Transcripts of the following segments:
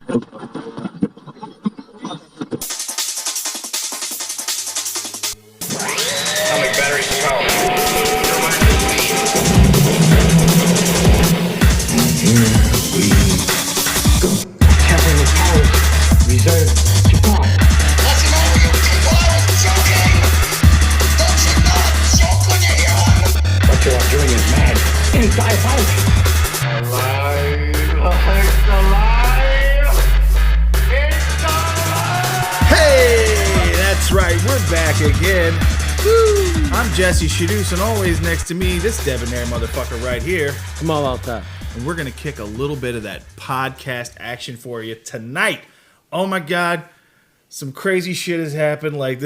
Atomic battery power. Tapping the power reserved to God. Listen over, you people, I was joking! Don't you know a joke when you hear one? What you are doing is mad and diabolical. Hey, that's right. We're back again. Woo! I'm Jesse Shadoos, and always next to me, this debonair motherfucker right here. I'm all out that. And we're going to kick a little bit of that podcast action for you tonight. Oh my God. Some crazy shit has happened. Like,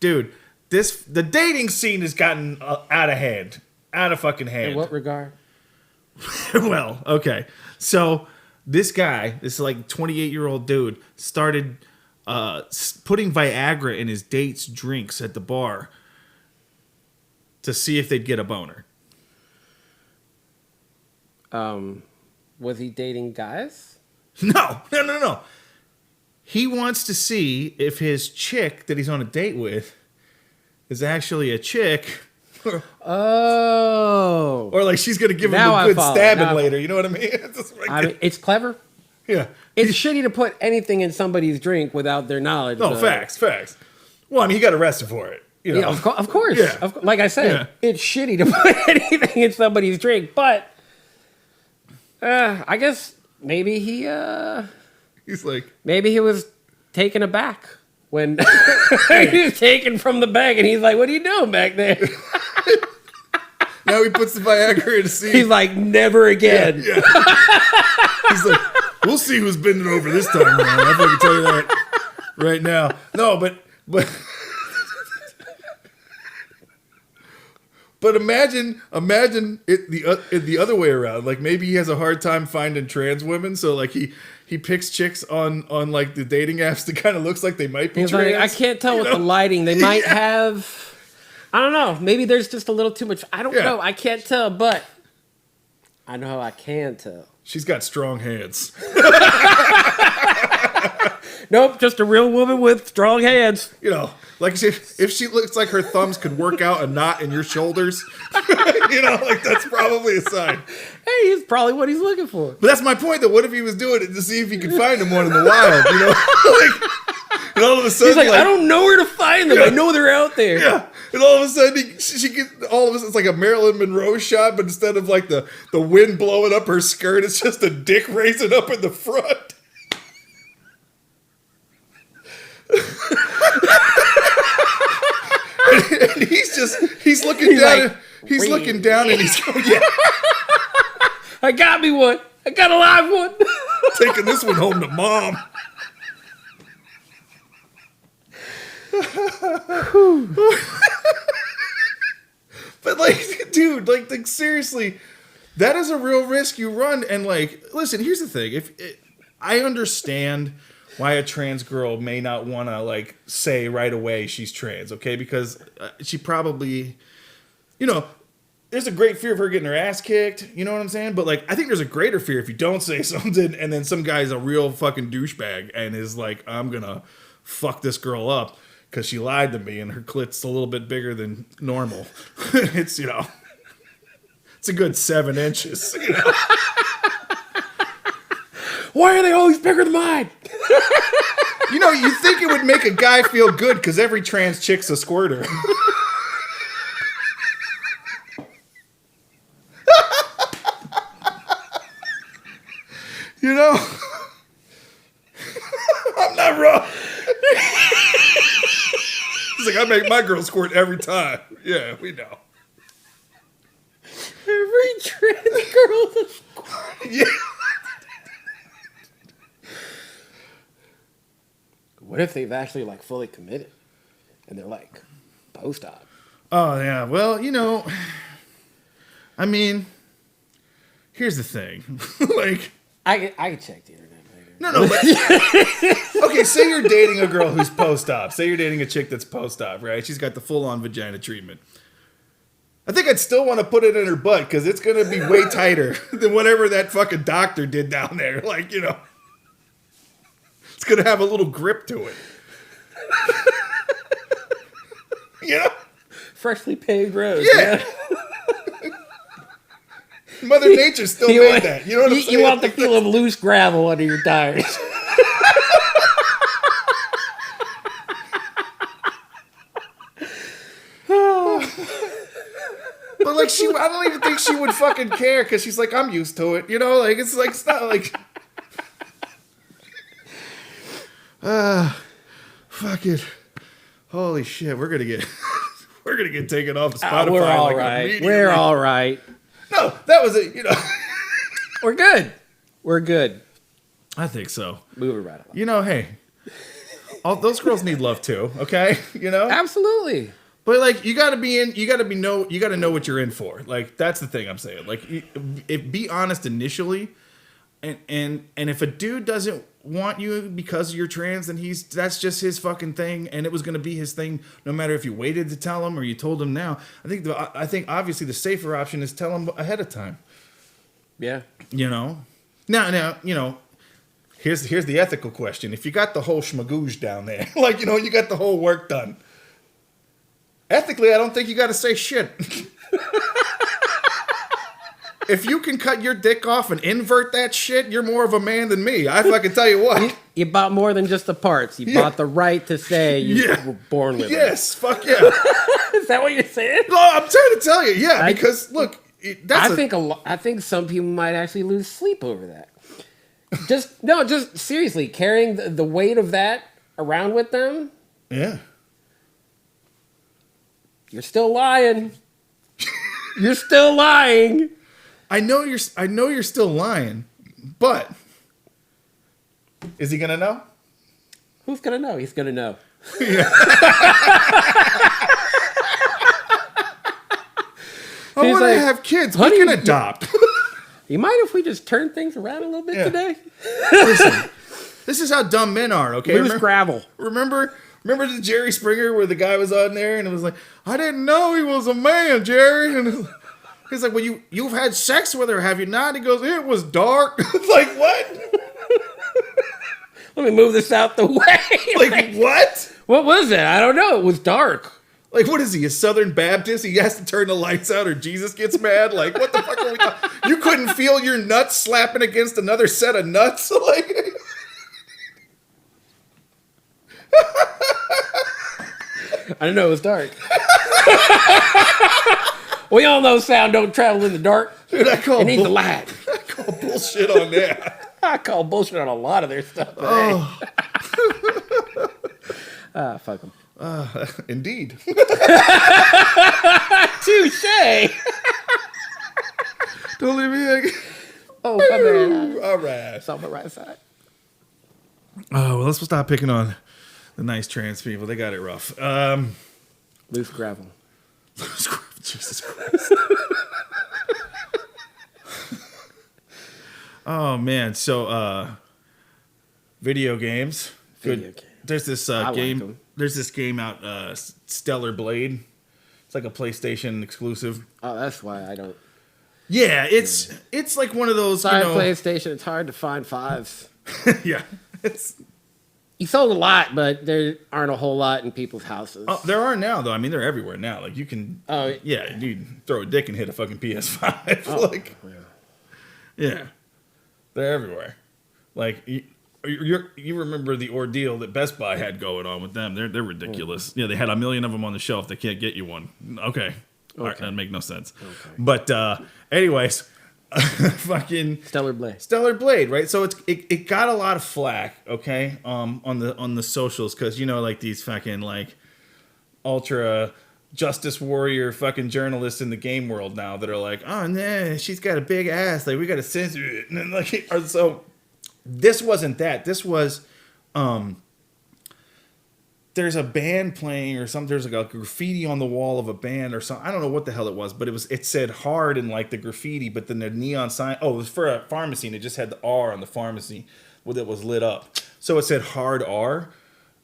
dude, the dating scene has gotten out of hand. Out of fucking hand. In what regard? Well, okay. So this guy, this like 28-year-old dude, started putting Viagra in his dates' drinks at the bar to see if they'd get a boner. Was he dating guys? No. He wants to see if his chick that he's on a date with is actually a chick. Oh. Or like she's going to give him Now a I good follow. stabbing Now I later. You know what I mean? It's just like, I mean, it's clever. yeah. It's shitty to put anything in somebody's drink without their knowledge. No, facts. Well, I mean, he got arrested for it. You know? Yeah, of course. Yeah. Like I said, It's shitty to put anything in somebody's drink, but I guess maybe he was taken aback when he was taken from the bag, and he's like, "What are you doing back there?" Now he puts the Viagra in to see. He's like, "Never again." Yeah. He's like, we'll see who's bending over this time, man. I can tell you that right now. No, but imagine it the other way around. Like maybe he has a hard time finding trans women, so like he picks chicks on like the dating apps that kind of looks like they might be He's trans. like, I can't tell with the lighting. They might have. I don't know. Maybe there's just a little too much. I don't know. I can't tell, but I know how I can tell. She's got strong hands. Nope, just a real woman with strong hands. You know, like if she looks like her thumbs could work out a knot in your shoulders, you know, like that's probably a sign. Hey, it's probably what he's looking for. But that's my point, though. What if he was doing it to see if he could find him one in the wild, you know? Like, and all of a sudden, he's like, I don't know where to find them. Yeah. I know they're out there. Yeah. And all of a sudden, she gets, all of a sudden, it's like a Marilyn Monroe shot, but instead of like the wind blowing up her skirt, it's just a dick raising up in the front. and he's looking down. He's looking down and he's going, yeah. I got me one. I got a live one. Taking this one home to mom. But like, dude, like seriously, that is a real risk you run. And like, listen, here's the thing: I understand why a trans girl may not want to like say right away she's trans, okay? Because she probably, you know, there's a great fear of her getting her ass kicked. You know what I'm saying? But like, I think there's a greater fear if you don't say something, and then some guy's a real fucking douchebag and is like, I'm gonna fuck this girl up because she lied to me and her clit's a little bit bigger than normal. It's, you know, it's a good 7 inches. You know? Why are they always bigger than mine? You know, you think it would make a guy feel good because every trans chick's a squirter. You know? I'm not wrong. He's like, I make my girl squirt every time. Yeah, we know. Every trans girl's a squirt. Yeah. What if they've actually like fully committed and they're like post-op? Oh, yeah. Well, you know, I mean, here's the thing. Like, I can check the internet later. no. But, okay, say you're dating a girl who's post-op. Say you're dating a chick that's post-op, right? She's got the full-on vagina treatment. I think I'd still want to put it in her butt because it's going to be way tighter than whatever that fucking doctor did down there. Like, you know. It's gonna have a little grip to it. You know? Freshly paved roads. Yeah. Mother Nature still made that. You know what I'm saying? You want the feel of loose gravel under your tires. But like I don't even think she would fucking care because she's like, I'm used to it. You know, like it's not like. Fuck it. Holy shit, we're gonna get taken off of Spotify. We're all like, right. immediately. We're all right. No, that was it. You know. We're good. We're good. I think so. Moving right along. You know, hey, all those girls need love too. Okay, you know. Absolutely. But like, you gotta know what you're in for. Like, that's the thing I'm saying. Like, be honest initially, and if a dude doesn't want you because you're trans, then that's just his fucking thing, and it was gonna be his thing no matter if you waited to tell him or you told him now. I think obviously the safer option is tell him ahead of time. Yeah. You know. Now you know. Here's the ethical question: if you got the whole schmagooge down there, like, you know, you got the whole work done. Ethically, I don't think you got to say shit. If you can cut your dick off and invert that shit, you're more of a man than me. I fucking tell you what. You bought more than just the parts. You bought the right to say you were born with it. Yes, fuck yeah. Is that what you're saying? No, I'm trying to tell you, yeah, because look, I think some people might actually lose sleep over that. Just seriously, carrying the weight of that around with them. Yeah. You're still lying. You're still lying. I know you're still lying, but is he gonna know? Who's gonna know? He's gonna know. I want to like, have kids. We honey, can adopt. You mind if we just turn things around a little bit today? Listen, this is how dumb men are, okay? Loose gravel. Remember the Jerry Springer where the guy was on there and it was like, I didn't know he was a man, Jerry. And he's like, well, you've had sex with her, have you not? He goes, it was dark. Like, what? Let me move this out the way. Like, what? What was it? I don't know. It was dark. Like, what is he, a Southern Baptist? He has to turn the lights out or Jesus gets mad? Like, what the fuck are we talking? You couldn't feel your nuts slapping against another set of nuts? Like, I didn't know it was dark. We all know sound don't travel in the dark. dude, It needs the light. I call bullshit on that. I call bullshit on a lot of their stuff. Oh. Fuck them. Indeed. Touche. Don't leave me hanging. Oh, my bad. All right. It's on my right side. Oh, well, let's stop picking on the nice trans people. They got it rough. Loose gravel. Jesus Christ. Oh, man. So, video games. Good. Video game. There's this like game. them. There's this game out, Stellar Blade. It's like a PlayStation exclusive. Oh, that's why I don't. Yeah, it's like one of those. Sorry, you know, PlayStation. It's hard to find fives. yeah, it's. You sold a lot, but there aren't a whole lot in people's houses. Oh, there are now though. I mean, they're everywhere now. Like you can. Oh, yeah, you throw a dick and hit a fucking PS5. Oh, like, yeah, they're everywhere. Like you remember the ordeal that Best Buy had going on with them? They're ridiculous. Yeah, they had 1 million of them on the shelf. They can't get you one. Okay. All right, that make no sense. Okay. But anyways, fucking Stellar Blade. right? So it got a lot of flack, okay, on the socials because you know like these fucking like ultra justice warrior fucking journalists in the game world now that are like, oh nah, she's got a big ass, like we gotta censor it, and then like so. This wasn't that. This was, there's a band playing or something. There's like a graffiti on the wall of a band or something. I don't know what the hell it was, but it said hard in like the graffiti, but then the neon sign. Oh, it was for a pharmacy, and it just had the R on the pharmacy that was lit up. So it said hard R,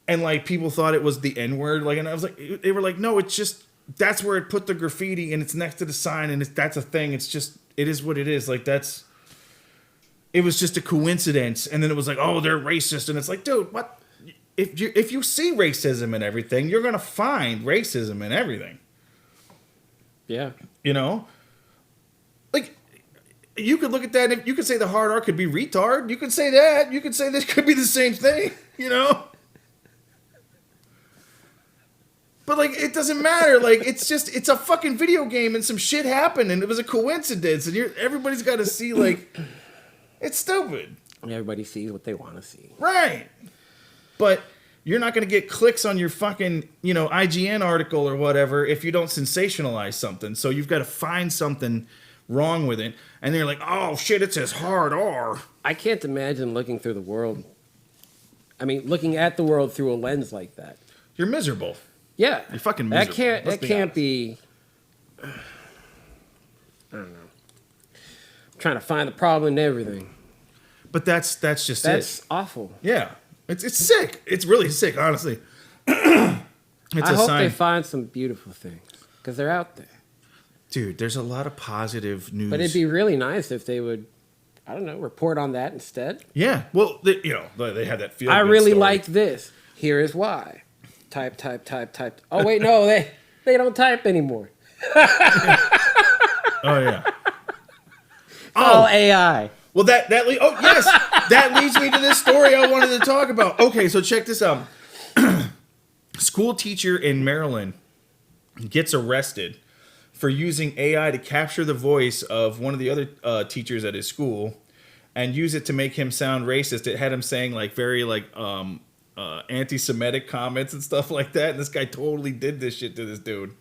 and like people thought it was the N word. Like, and I was like, they were like, no, it's just that's where it put the graffiti, and it's next to the sign, and that's a thing. It's just it is what it is. Like that's. it was just a coincidence, and then it was like, oh, they're racist, and it's like, dude, what? If you see racism in everything, you're gonna find racism in everything. Yeah. You know, like you could look at that, and you could say the hard R could be retard. You could say that. You could say this could be the same thing. You know. But, like, it doesn't matter. Like, it's a fucking video game and some shit happened and it was a coincidence. And everybody's got to see, like, it's stupid. And everybody sees what they want to see. Right. But you're not going to get clicks on your fucking, IGN article or whatever if you don't sensationalize something. So you've got to find something wrong with it. And they're like, oh, shit, it says hard R. I can't imagine looking through the world. I mean, looking at the world through a lens like that. You're miserable. Yeah, you're fucking miserable. That can't be. I don't know. I'm trying to find the problem in everything. But that's just it. That's awful. Yeah, it's sick. It's really sick, honestly. I hope they find some beautiful things because they're out there. Dude, there's a lot of positive news. But it'd be really nice if they would, I don't know, report on that instead. Yeah, well, they had that feel. I really like this. Here is why. Type. Oh wait, no, they don't type anymore. Oh yeah. Oh, AI. Well, that leads me to this story I wanted to talk about. Okay, so check this out. School teacher in Maryland gets arrested for using AI to capture the voice of one of the other teachers at his school and use it to make him sound racist. It had him saying like very anti-Semitic comments and stuff like that. And this guy totally did this shit to this dude.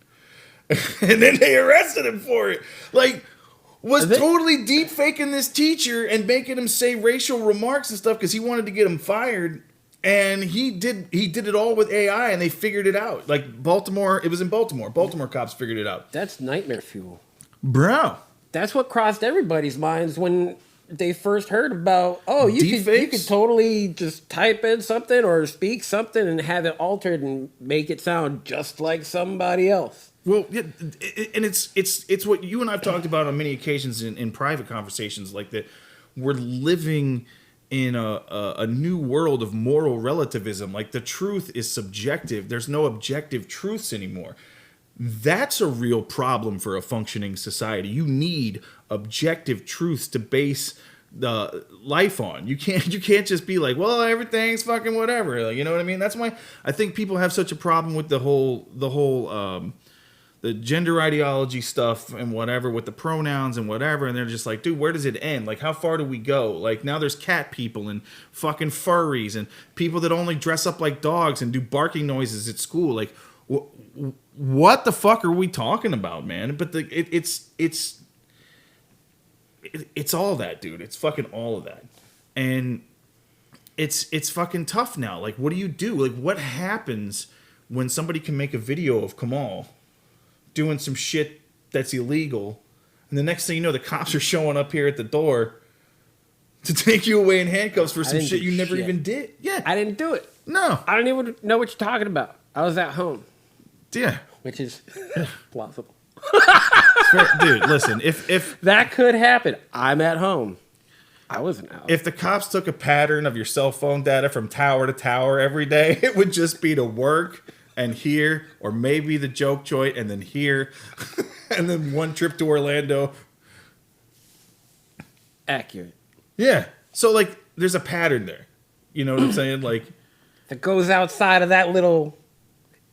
And then they arrested him for it. Like, was totally deep faking this teacher and making him say racial remarks and stuff because he wanted to get him fired. And he did it all with AI and they figured it out. Like Baltimore, it was in Baltimore. Baltimore cops figured it out. That's nightmare fuel. Bro. That's what crossed everybody's minds when they first heard about, you could totally just type in something or speak something and have it altered and make it sound just like somebody else. Well, yeah, and it's what you and I've talked about on many occasions in private conversations, like that we're living in a new world of moral relativism. Like the truth is subjective. There's no objective truths anymore. That's a real problem for a functioning society. You need objective truths to base the life on. You can't just be like, well, everything's fucking whatever. Like, you know what I mean? That's why I think people have such a problem with the whole the gender ideology stuff and whatever with the pronouns and whatever. And they're just like, dude, where does it end? Like, how far do we go? Like, now there's cat people and fucking furries and people that only dress up like dogs and do barking noises at school. Like, what the fuck are we talking about, man? But it's all that, dude. It's fucking all of that. And it's fucking tough now. Like, what do you do? Like, what happens when somebody can make a video of Kamal doing some shit that's illegal, and the next thing you know, the cops are showing up here at the door to take you away in handcuffs for some shit you never even did? Yeah. I didn't do it. No. I don't even know what you're talking about. I was at home. Yeah. Which is plausible. Dude, listen, if that could happen, I'm at home. I wasn't out. If the cops took a pattern of your cell phone data from tower to tower every day, it would just be to work and here, or maybe the joke joint, and then here, and then one trip to Orlando. Accurate. Yeah. So, like, there's a pattern there. You know what I'm saying? Like, that goes outside of that little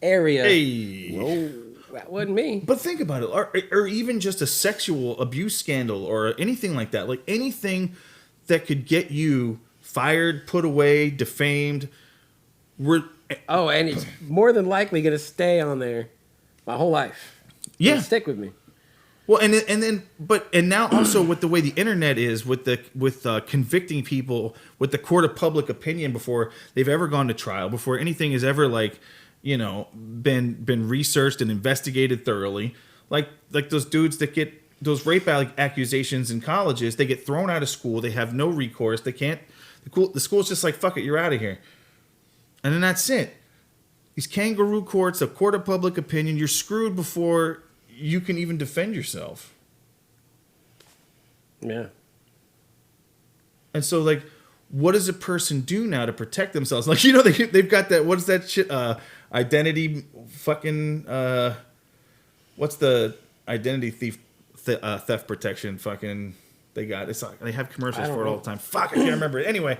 area. Hey. Whoa, that wasn't me. But think about it. Or even just a sexual abuse scandal or anything like that. Like, anything that could get you fired, put away, defamed. And it's more than likely going to stay on there my whole life. Yeah. It'll stick with me. Well, and now also with the way the internet is, with convicting people with the court of public opinion before they've ever gone to trial, before anything is ever been researched and investigated thoroughly, like those dudes that get those rape accusations in colleges, they get thrown out of school, they have no recourse, they can't. The school's just like, fuck it, you're out of here. And then that's it. These kangaroo courts, a court of public opinion, you're screwed before you can even defend yourself. Yeah. And so, like, what does a person do now to protect themselves? Like, you know, they've got that, what is that shit? Identity fucking, what's the identity theft protection fucking, they got, it's like, they have commercials for it all the time. Fuck, I can't remember it. Anyway,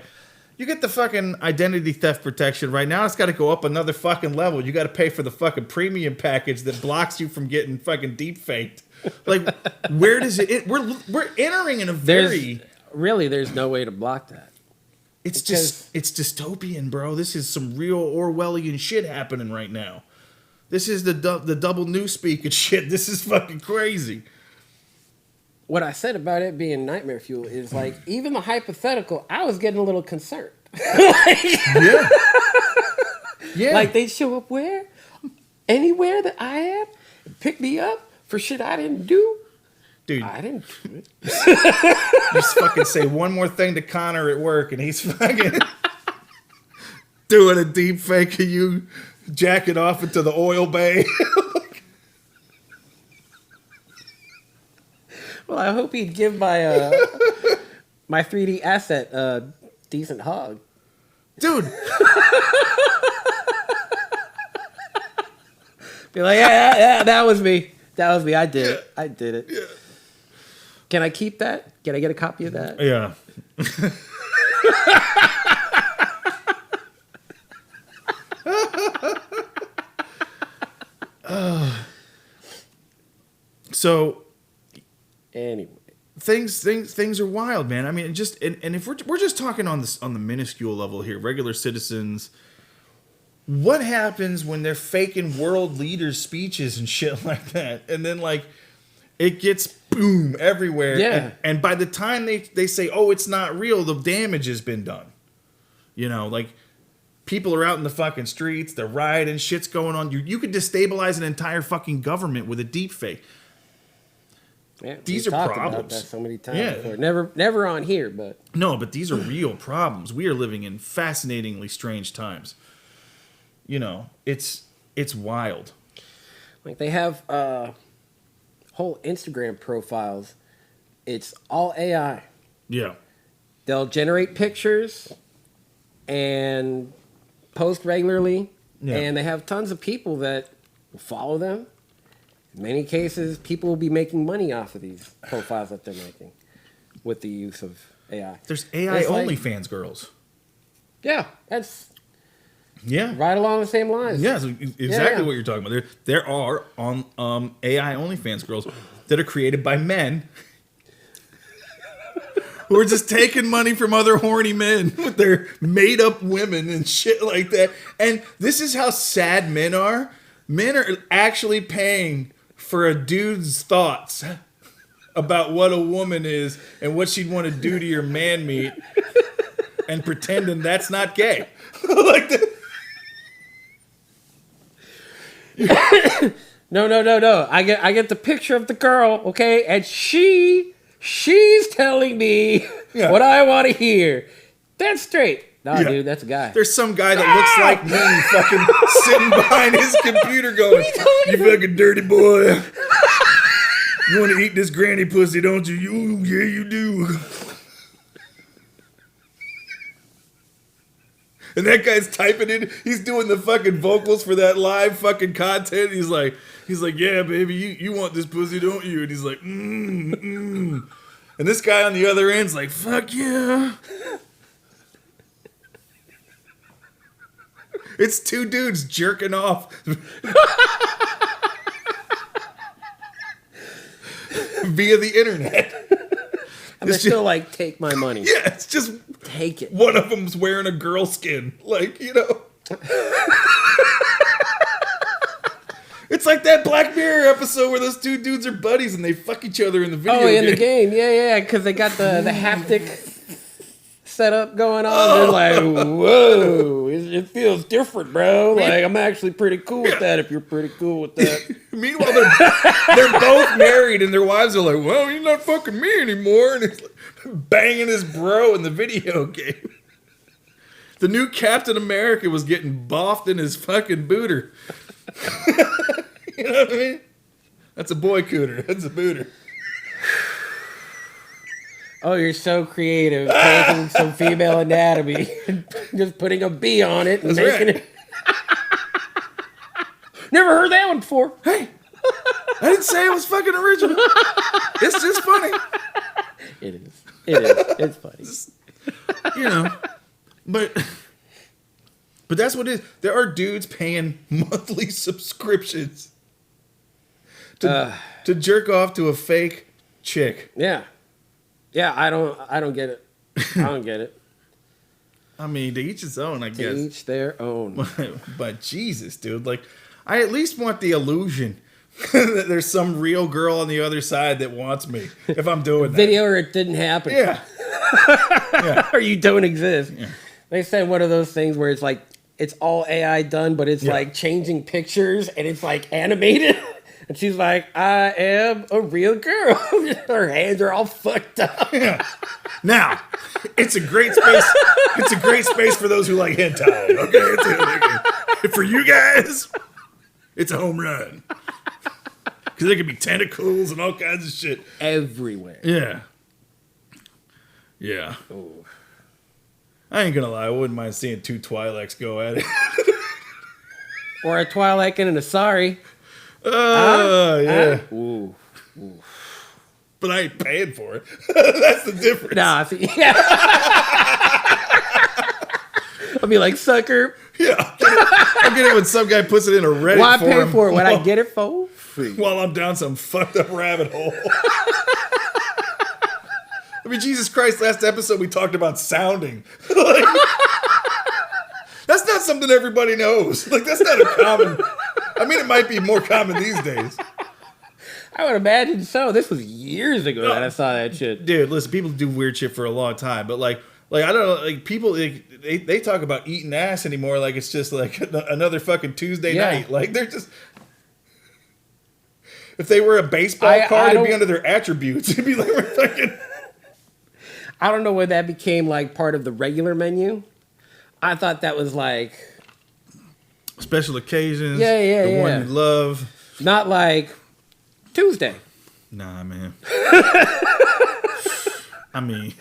you get the fucking identity theft protection right now. It's got to go up another fucking level. You got to pay for the fucking premium package that blocks you from getting fucking deep faked. Like, where does we're entering in a there's no way to block that. It's dystopian, bro. This is some real Orwellian shit happening right now. This is the double newspeak and shit. This is fucking crazy. What I said about it being nightmare fuel is like, even the hypothetical, I was getting a little concerned. Yeah. Yeah. Like, they show up where? Anywhere that I am? Pick me up for shit I didn't do? Dude. I didn't do it. Just fucking say one more thing to Connor at work and he's fucking doing a deep fake of you jacking off into the oil bay. Well, I hope he'd give my my 3D asset a decent hug. Dude. Be like, yeah, that was me. That was me. I did it. I did it. Yeah. Can I keep that? Can I get a copy of that? Yeah. So anyway, things are wild, man. I mean, and if we're just talking on the minuscule level here, regular citizens, what happens when they're faking world leaders' speeches and shit like that, and then like it gets boom everywhere, yeah. And by the time they say, oh, it's not real, the damage has been done. You know, like people are out in the fucking streets, they're rioting, shit's going on. You could destabilize an entire fucking government with a deep fake. Yeah, these are problems. About that so many times before. Never on here, but no, but these are real problems. We are living in fascinatingly strange times. You know, it's wild. Like they have whole Instagram profiles. It's all AI. Yeah. They'll generate pictures and post regularly, and they have tons of people that will follow them. In many cases, people will be making money off of these profiles that they're making with the use of AI. There's AI OnlyFans girls. Yeah, that's right along the same lines. Yeah, so exactly what you're talking about. There are AI OnlyFans girls that are created by men who are just taking money from other horny men with their made up women and shit like that. And this is how sad men are. Men are actually paying for a dude's thoughts about what a woman is and what she'd want to do to your man meat and pretending that's not gay. Like that. No. I get the picture of the girl, okay, and she's telling me what I want to hear. That's straight. No, dude, that's a guy. There's some guy that looks like me fucking sitting behind his computer going, you fucking dirty boy. You want to eat this granny pussy, don't you? Yeah, you do. And that guy's typing it. He's doing the fucking vocals for that live fucking content. He's like, yeah, baby, you want this pussy, don't you? And he's like, And this guy on the other end's like, fuck yeah. It's two dudes jerking off via the internet. And they're still like, take my money. Yeah, it's just take it. One of them's wearing a girl skin. Like, you know. It's like that Black Mirror episode where those two dudes are buddies and they fuck each other in the video game. In the game. Yeah, because they got the haptic setup going on. They're like, whoa, it feels different, bro. Like, I'm actually pretty cool with that if you're pretty cool with that. Meanwhile, they're both married and their wives are like, well, you're not fucking me anymore. And he's like banging his bro in the video game. The new Captain America was getting boffed in his fucking booter. You know what I mean? That's a boy cooter. That's a booter. Oh, you're so creative. Taking some female anatomy and just putting a B on it and That's making right. it. Never heard that one before. Hey, I didn't say it was fucking original. It's just funny. It is. It is. It's funny. You know, but that's what it is. There are dudes paying monthly subscriptions to jerk off to a fake chick. Yeah. Yeah, I don't get it. I don't get it. I mean, to each his own, I To guess. each their own. But Jesus, dude, like, I at least want the illusion that there's some real girl on the other side that wants me if I'm doing that. Video or it didn't happen. Yeah. Or you don't exist. Yeah. They said one of those things where it's like it's all AI done, but it's like changing pictures and it's like animated. And she's like, I am a real girl. Her hands are all fucked up. Yeah. Now, it's a great space. It's a great space for those who like hentai. Okay, for you guys, it's a home run because there could be tentacles and all kinds of shit Everywhere. Yeah. Yeah. Ooh. I ain't gonna lie. I wouldn't mind seeing two Twi'leks go at it. Or a Twilight and a Sorry. Yeah. Ooh. But I ain't paying for it. That's the difference. Nah, see, yeah. I'll be like, sucker. Yeah. I'll get it when some guy puts it in a Reddit Why pay forum for it when I get it for free? while I'm down some fucked up rabbit hole. I mean, Jesus Christ, last episode we talked about sounding. Like, that's not something everybody knows. Like, that's not a common... I mean, it might be more common these days. I would imagine so. This was years ago that I saw that shit. Dude, listen, people do weird shit for a long time, but like I don't know, like people, they talk about eating ass anymore like it's just like another fucking Tuesday night. Like they're just... If they were a baseball card, it'd be under their attributes. It'd be like we're fucking... I don't know when that became like part of the regular menu. I thought that was like... Special occasions. Yeah. The one you love. Not like Tuesday. Nah, man. I mean...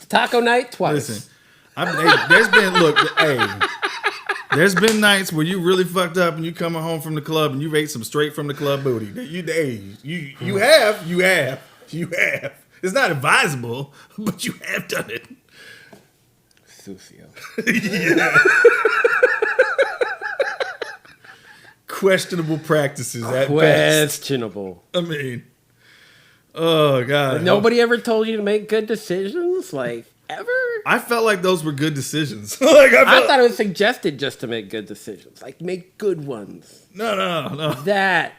Taco night twice. Listen, there's been nights where you really fucked up and you coming home from the club and you ate some straight from the club booty. You have. It's not advisable, but you have done it. Sucio. Yeah. Questionable practices at best. Questionable. I mean, oh God. Nobody ever told you to make good decisions, like ever. I felt like those were good decisions. Like I thought it was suggested just to make good decisions, like make good ones. No. That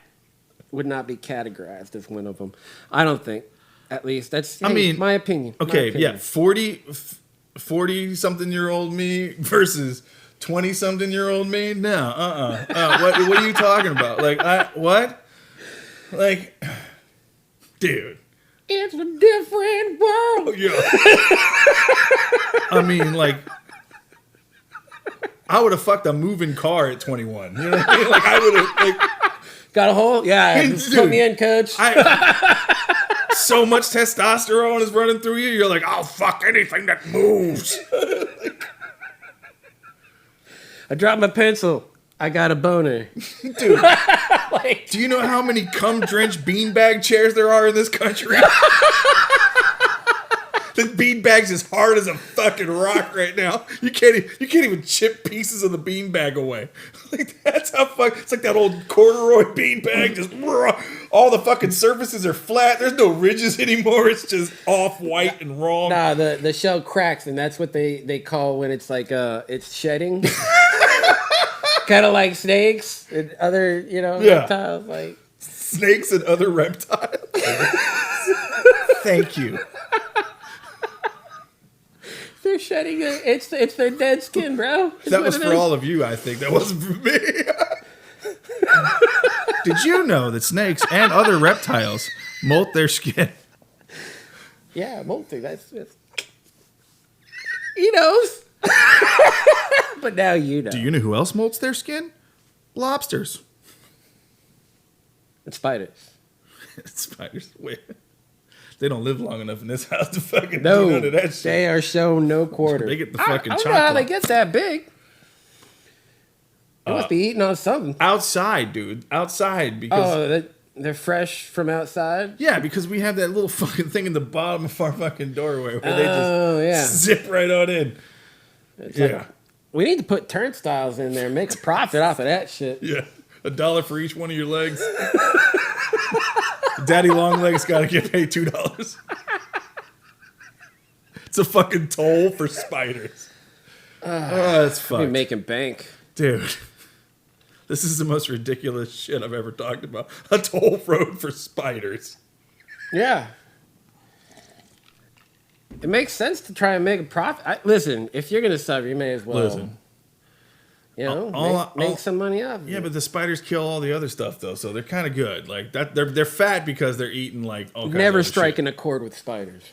would not be categorized as one of them. I don't think. At least that's my opinion. Okay, yeah, 40-something-year-old me versus 20-something-year-old me? No, what are you talking about? Like, what? Like, dude. It's a different world. Yeah. I mean, like, I would have fucked a moving car at 21. You know what I mean? Like, I would have, like... Got a hole? Yeah, Dude, put me in, coach. So much testosterone is running through you, you're like, I'll fuck anything that moves. I dropped my pencil. I got a boner. Dude, like, do you know how many cum-drenched beanbag chairs there are in this country? The beanbag's as hard as a fucking rock right now. You can't even chip pieces of the beanbag away. Like, that's how it's like that old corduroy beanbag. Just all the fucking surfaces are flat. There's no ridges anymore. It's just off white and wrong. Nah, the shell cracks, and that's what they call when it's like it's shedding. Kind of like snakes and other reptiles, like snakes and other reptiles. Thank you. They're shedding it. It's their dead skin, bro. That was for all of you, I think. That wasn't for me. Did you know that snakes and other reptiles molt their skin? Yeah, molting. That's he knows. But now you know. Do you know who else molts their skin? Lobsters. And spiders. Spiders. Wait. They don't live long enough in this house to fucking do No, none of that shit. they are shown no quarter. They get the fucking I don't know how chocolate. they get that big. They must be eating on something. Outside, dude. Outside. Because They're fresh from outside? yeah, because we have that little fucking thing in the bottom of our fucking doorway where they just yeah. zip right on in. It's Yeah. like, we need to put turnstiles in there and make a profit off of that shit. Yeah. $1 for each one of your legs. Daddy long legs got to get paid $2. It's a fucking toll for spiders. That's We're fucked. making bank. Dude. This is the most ridiculous shit I've ever talked about. A toll road for spiders. Yeah. It makes sense to try and make a profit. Listen, if you're going to suffer, you may as well. Listen. You know, make some money off of Yeah, it. but the spiders kill all the other stuff though, so they're kind of good. Like that, they're fat because they're eating like all kinds of Never other striking shit. a chord with spiders.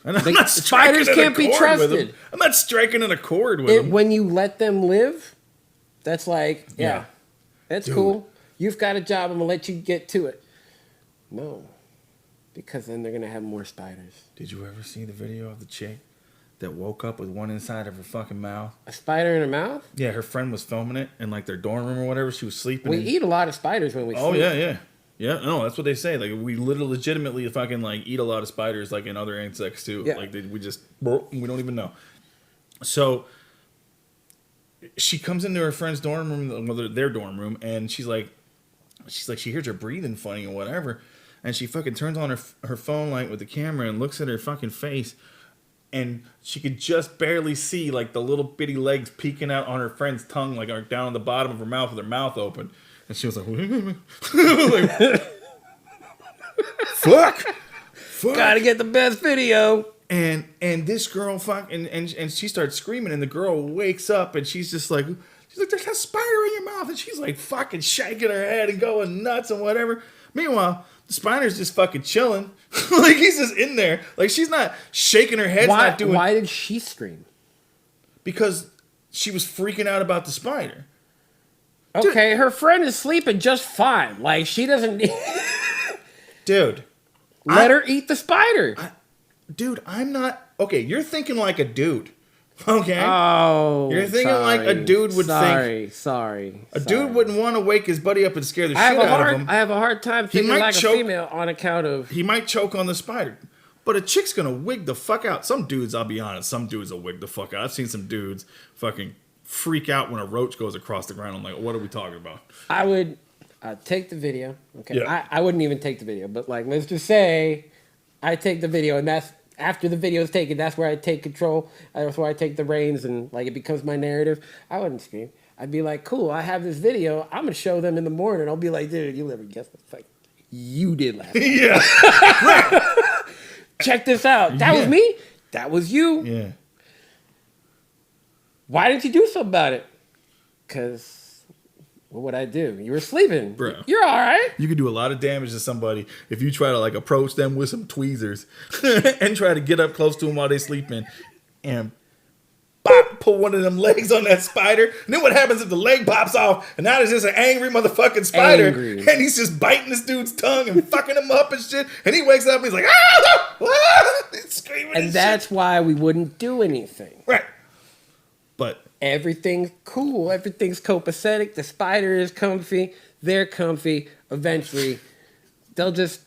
And I'm not spiders striking can't an be accord with them. trusted. I'm not striking an accord with them. When you let them live, that's like, Yeah. that's Dude. cool. You've got a job. I'm going to let you get to it. No. Because then they're going to have more spiders. Did you ever see the video of the chick that woke up with one inside of her fucking mouth? A spider in her mouth? Yeah, her friend was filming it in like their dorm room or whatever. She was sleeping. We in- eat a lot of spiders when we Oh sleep. yeah. No, that's what they say. Like we literally, legitimately, fucking like eat a lot of spiders, like in other insects too. Yeah. Like we just we don't even know. So she comes into her friend's dorm room, well, their dorm room, and she's like, she hears her breathing funny and whatever, and she fucking turns on her phone light with the camera and looks at her fucking face. And she could just barely see like the little bitty legs peeking out on her friend's tongue, like down on the bottom of her mouth with her mouth open. And she was like, like fuck. Gotta get the best video. And this girl and she starts screaming, and the girl wakes up and she's like, there's a spider in your mouth, and she's like fucking shaking her head and going nuts and whatever. Meanwhile, the spider's just fucking chilling. Like he's just in there. Like she's not shaking her head. Not doing. Why did she scream? Because she was freaking out about the spider. Okay, her friend is sleeping just fine. Like, she doesn't need... Dude. Let her eat the spider. Dude, I'm not... Okay, you're thinking like a dude. Okay? Oh, You're thinking like a dude would think... Sorry. A dude wouldn't want to wake his buddy up and scare the shit out of him. I have a hard time thinking might like choke- a female on account of... He might choke on the spider. But a chick's gonna wig the fuck out. Some dudes, I'll be honest, some dudes will wig the fuck out. I've seen some dudes fucking freak out when a roach goes across the ground. I'm like, what are we talking about? I would take the video. Okay, Yeah. I wouldn't even take the video, but like, let's just say I take the video, and that's after the video is taken. That's where I take control. That's where I take the reins, and like it becomes my narrative. I wouldn't scream. I'd be like, cool. I have this video. I'm gonna show them in the morning. I'll be like, dude, you never guess what the fuck you did last night. Yeah. Check this out. That was me. That was you. Yeah. Why didn't you do something about it? Because what would I do? You were sleeping. Bro. You're all right. You could do a lot of damage to somebody if you try to like approach them with some tweezers and try to get up close to them while they're sleeping and bop, pull one of them legs on that spider. And then what happens if the leg pops off and now there's just an angry motherfucking spider Angry. and he's just biting this dude's tongue and fucking him up and shit. And he wakes up and he's like, ah! Ah! He's screaming And that's why we wouldn't do anything. right. But Everything's cool. Everything's copacetic. The spider is comfy. They're comfy. Eventually, they'll just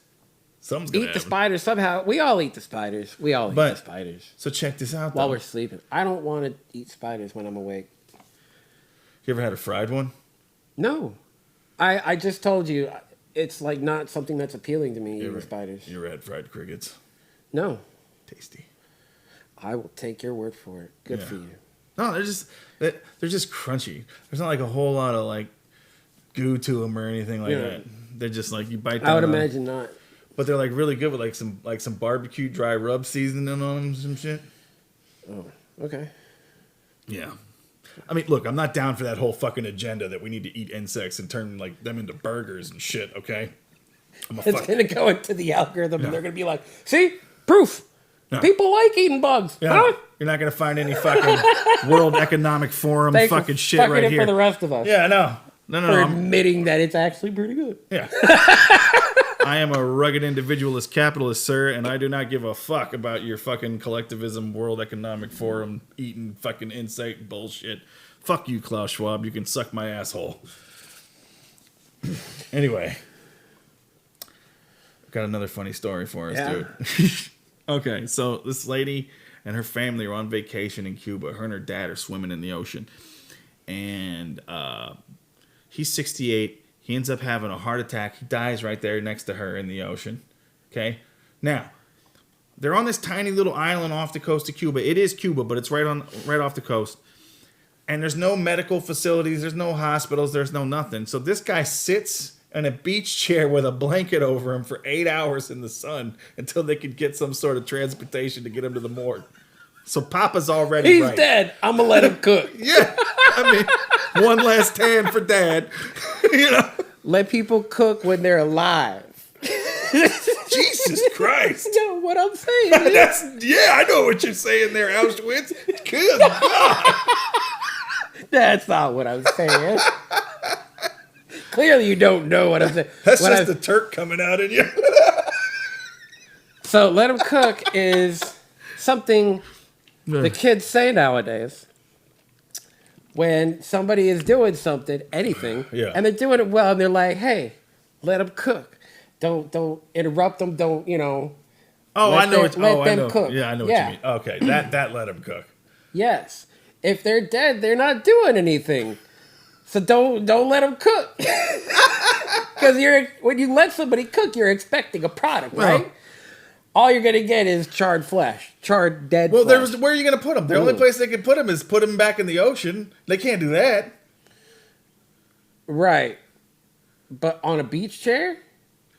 something's gonna eat the happen. spiders somehow. We all eat the spiders. We all eat But- the spiders So check this out. while though. we're sleeping. I don't want to eat spiders when I'm awake. You ever had a fried one? No. I just told you, it's like not something that's appealing to me, eating ever- spiders. You ever had fried crickets? No. Tasty. I will take your word for it. Good Yeah. for you. No, they're just crunchy. There's not like a whole lot of like goo to them or anything like Yeah. that. They're just like you bite them. I would up, imagine not. but they're like really good with like some barbecue dry rub seasoning on them, and some shit. Oh, okay. Yeah, I mean, look, I'm not down for that whole fucking agenda that we need to eat insects and turn like them into burgers and shit. Okay, I'm a It's fuck. going to go into the algorithm Yeah. and they're going to be like, see, proof. No. People like eating bugs. Yeah, Huh? you're not gonna find any fucking World Economic Forum Thanks for fucking shit fucking right it here. for the rest of us. Yeah, no. for admitting that it's actually pretty good. Yeah. I am a rugged individualist capitalist, sir, and I do not give a fuck about your fucking collectivism, World Economic Forum, eating fucking insight bullshit. Fuck you, Klaus Schwab. You can suck my asshole. Anyway. Got another funny story for us, dude. Okay, so this lady and her family are on vacation in Cuba. Her and her dad are swimming in the ocean. And he's 68. He ends up having a heart attack. He dies right there next to her in the ocean. Okay? Now, they're on this tiny little island off the coast of Cuba. It is Cuba, but it's right off the coast. And there's no medical facilities. There's no hospitals. There's no nothing. So this guy sits in a beach chair with a blanket over him for 8 hours in the sun until they could get some sort of transportation to get him to the morgue. So Papa's already He's dead. I'm going to let him cook. Yeah. I mean, one last tan for Dad. You know? Let people cook when they're alive. Jesus Christ. You know what I'm saying? I know what you're saying there, Auschwitz. Good God. That's not what I'm saying. Clearly you don't know what I'm saying. That's just the Turk coming out in you. So let him cook is something the kids say nowadays. When somebody is doing something, anything, and they're doing it well, and they're like, "Hey, let them cook. Don't interrupt them. Don't Oh, I know. Let them cook. Yeah, I know what you mean. Okay, that let them cook. Yes, if they're dead, they're not doing anything. So don't let them cook. Because when you let somebody cook, you're expecting a product, right? All you're gonna get is charred flesh, charred dead flesh. Well, where are you gonna put them? The only place they can put them is put them back in the ocean. They can't do that, right? But on a beach chair,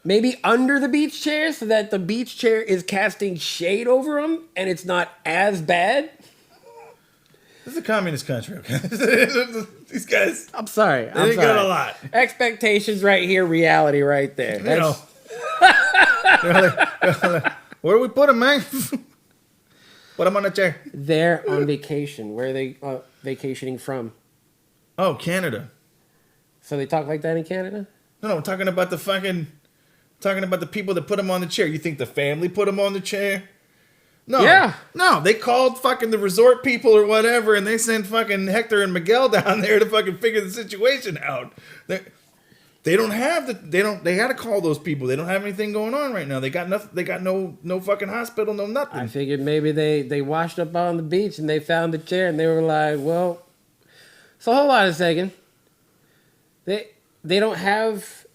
maybe under the beach chair, so that the beach chair is casting shade over them, and it's not as bad. This is a communist country, okay? These guys. I'm sorry. They got a lot. Expectations right here, reality right there. You know. Where do we put them, man? Put them on a chair. They're on vacation. Where are they vacationing from? Oh, Canada. So they talk like that in Canada? No, we're talking about the people that put them on the chair. You think the family put them on the chair? No. Yeah. No, they called fucking the resort people or whatever, and they sent fucking Hector and Miguel down there to fucking figure the situation out. They don't have they got to call those people. They don't have anything going on right now. They got nothing. They got no fucking hospital, no nothing. I figured maybe they washed up on the beach and they found the chair and they were like, well, so hold on a second. They don't have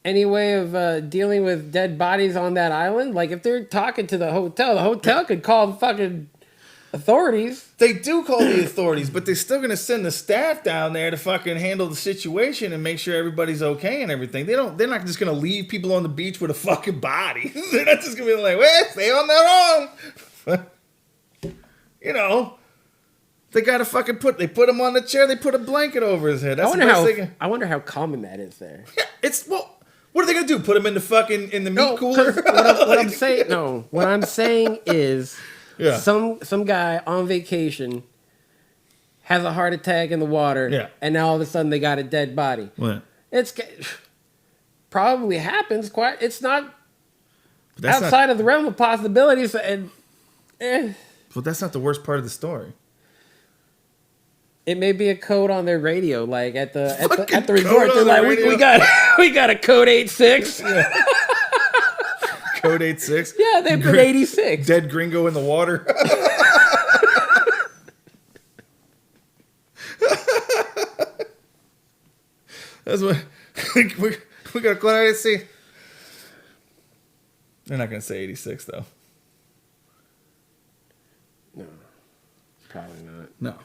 any way of dealing with dead bodies on that island? Like, if they're talking to the hotel could call the fucking authorities. They do call the authorities, but they're still going to send the staff down there to fucking handle the situation and make sure everybody's okay and everything. They're not just going to leave people on the beach with a fucking body. They're not just going to be like, well, stay on their own. You know, they got to fucking put him on the chair. They put a blanket over his head. That's I wonder how common that is there. Yeah, what are they going to do? Put him in the meat cooler? What I'm saying is, yeah. Some guy on vacation has a heart attack in the water, and now all of a sudden they got a dead body. What? It's probably happens quite. It's not outside of the realm of possibilities. But that's not the worst part of the story. It may be a code on their radio, like at the resort. They're like, we got a code 86. Yeah. Code 86? Yeah, they put 86. Dead gringo in the water. That's what we got a code 86. They're not gonna say 86 though. No, probably not. No.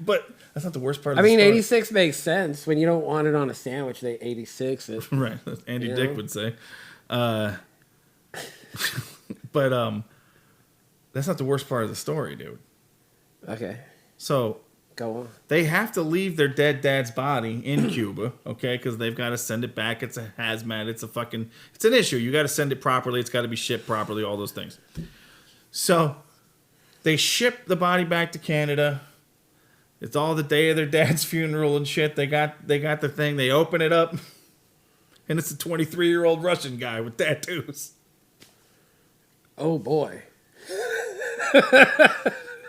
But that's not the worst part of the story. 86 makes sense. When you don't want it on a sandwich, they 86 it. Right. Andy Dick would say. But that's not the worst part of the story, dude. Okay. So go on. They have to leave their dead dad's body in Cuba, okay? Because they've got to send it back. It's a hazmat. It's an issue. You got to send it properly. It's got to be shipped properly. All those things. So they ship the body back to Canada. It's all the day of their dad's funeral and shit. They got the thing. They open it up, and it's a 23-year-old Russian guy with tattoos. Oh boy.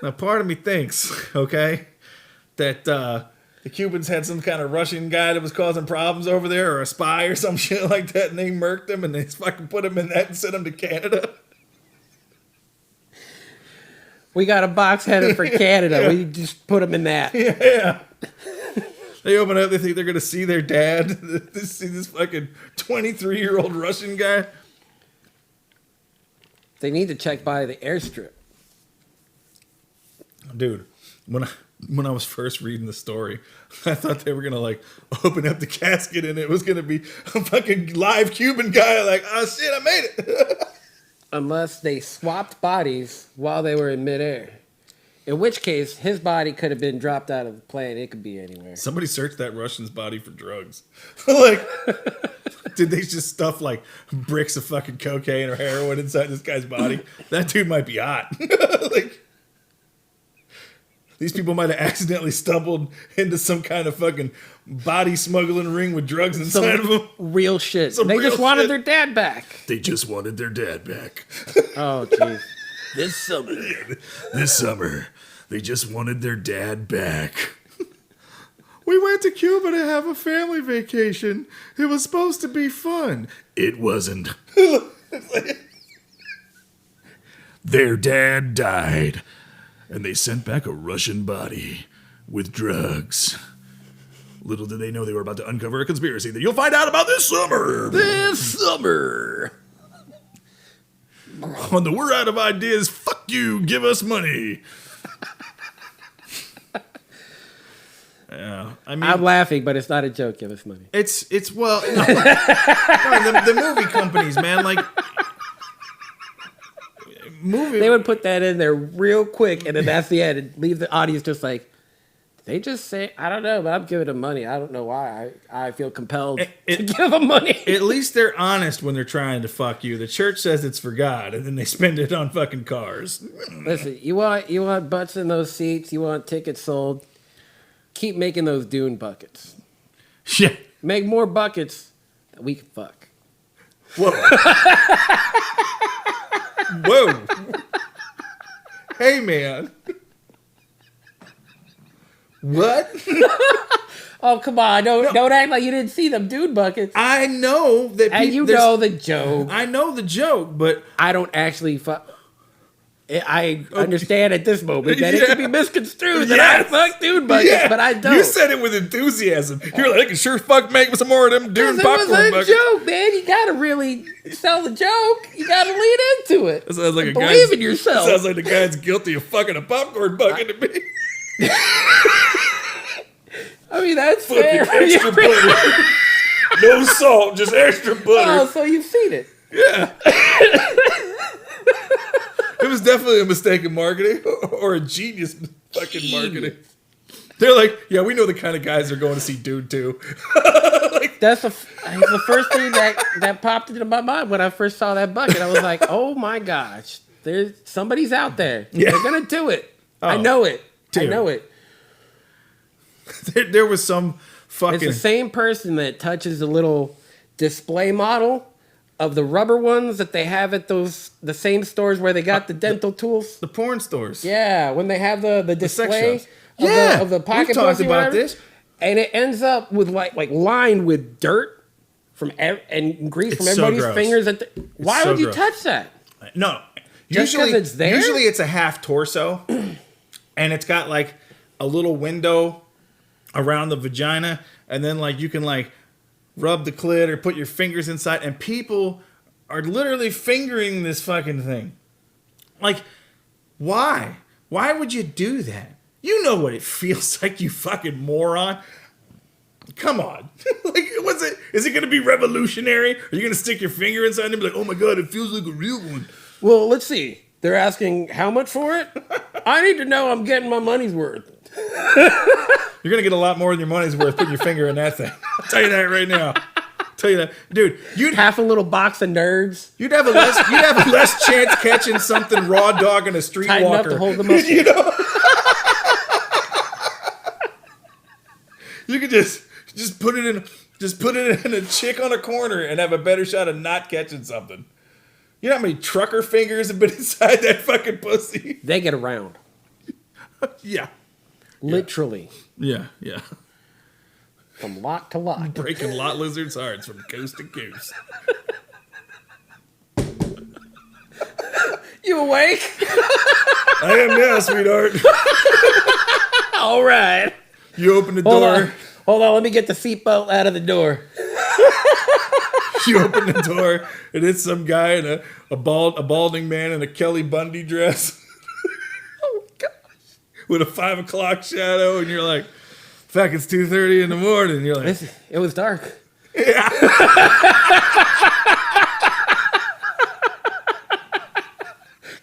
Now, part of me thinks, okay, that the Cubans had some kind of Russian guy that was causing problems over there, or a spy or some shit like that, and they murked him, and they fucking put him in that and sent him to Canada. We got a box headed for Canada. Yeah. We just put him in that. Yeah. They open up, they think they're going to see their dad. They see this fucking 23-year-old Russian guy. They need to check by the airstrip. Dude, when I was first reading the story, I thought they were going to, like, open up the casket and it was going to be a fucking live Cuban guy, like, oh, shit, I made it. Unless they swapped bodies while they were in midair. In which case, his body could have been dropped out of the plane. It could be anywhere. Somebody searched that Russian's body for drugs. Like, did they just stuff, like, bricks of fucking cocaine or heroin inside this guy's body? That dude might be hot. Like, these people might have accidentally stumbled into some kind of fucking body smuggling ring with drugs inside of them. Real shit. Some They real just wanted shit. their dad back. They just wanted their dad back. Oh, jeez. This summer, they just wanted their dad back. We went to Cuba to have a family vacation. It was supposed to be fun. It wasn't. Their dad died, and they sent back a Russian body with drugs. Little did they know they were about to uncover a conspiracy that you'll find out about this summer. This summer. On the We're Out of Ideas, fuck you, give us money. Yeah, I mean, I'm laughing, but it's not a joke. Give us money. it's well, no, the movie companies, man, like movie. They would put that in there real quick, and then that's the end, and leave the audience just like, they just say, I don't know, but I'm giving them money. I don't know why. I feel compelled to give them money. At least they're honest when they're trying to fuck you. The church says it's for God, and then they spend it on fucking cars. Listen, you want butts in those seats. You want tickets sold. Keep making those dune buckets. Shit. Make more buckets that we can fuck. Whoa. Whoa. Hey, man. What? Oh, come on. Don't act like you didn't see them dune buckets. I know that And you know the joke. I know the joke, but I don't actually fuck. I understand at this moment that it could be misconstrued that I fuck dune buckets, but I don't. You said it with enthusiasm. You're like, I can sure fuck make some more of them dune It popcorn was a buckets. joke, man. You gotta really sell the joke. You gotta lean into it. That sounds like a Believe guy's, in yourself. Sounds like the guy's guilty of fucking a popcorn bucket to me. I mean, that's Fucking fair. extra butter. No salt, just extra butter. Oh, so you've seen it. Yeah. It was definitely a mistake in marketing or a genius fucking marketing. They're like, yeah, we know the kind of guys that are going to see Dude too. That's the first thing that popped into my mind when I first saw that bucket. I was like, oh my gosh, there's somebody's out there. Yeah. They're gonna do it. Oh, I know it. dude. I know it. There was some fucking. It's the same person that touches the little display model of the rubber ones that they have at the same stores where they got the dental tools. The porn stores. Yeah, when they have the display shops. of the pocket we've talked pussy or about whatever. this. And it ends up with like lined with dirt and grease from It's so everybody's gross. fingers. Why so would you gross. touch that? No. Just 'cause it's there? Usually it's a half torso, and it's got like a little window around the vagina, and then like you can like rub the clit or put your fingers inside, and people are literally fingering this fucking thing. Like, why? Why would you do that? You know what it feels like, you fucking moron. Come on. Like, is it going to be revolutionary? Are you going to stick your finger inside and be like, oh my God, it feels like a real one? Well, let's see. They're asking how much for it? I need to know I'm getting my money's worth. You're going to get a lot more than your money's worth putting your finger in that thing. I'll tell you that right now. Tell you that, dude. Half a little box of nerds. You'd have a less chance catching something raw dog in a Tight enough streetwalker. to hold them up. You know? You could just put it in a chick on a corner and have a better shot of not catching something. You know how many trucker fingers have been inside that fucking pussy? They get around. Yeah. Literally. Yeah. From lot to lot. Breaking lot lizards' hearts from coast to coast. You awake? I am now, sweetheart. All right. You open the door. Hold on, let me get the seatbelt out of the door. You open the door, and it's some guy in a balding man in a Kelly Bundy dress. Oh, gosh. With a 5 o'clock shadow, and you're like, fuck, it's 2:30 in the morning. And you're like, It was dark. yeah.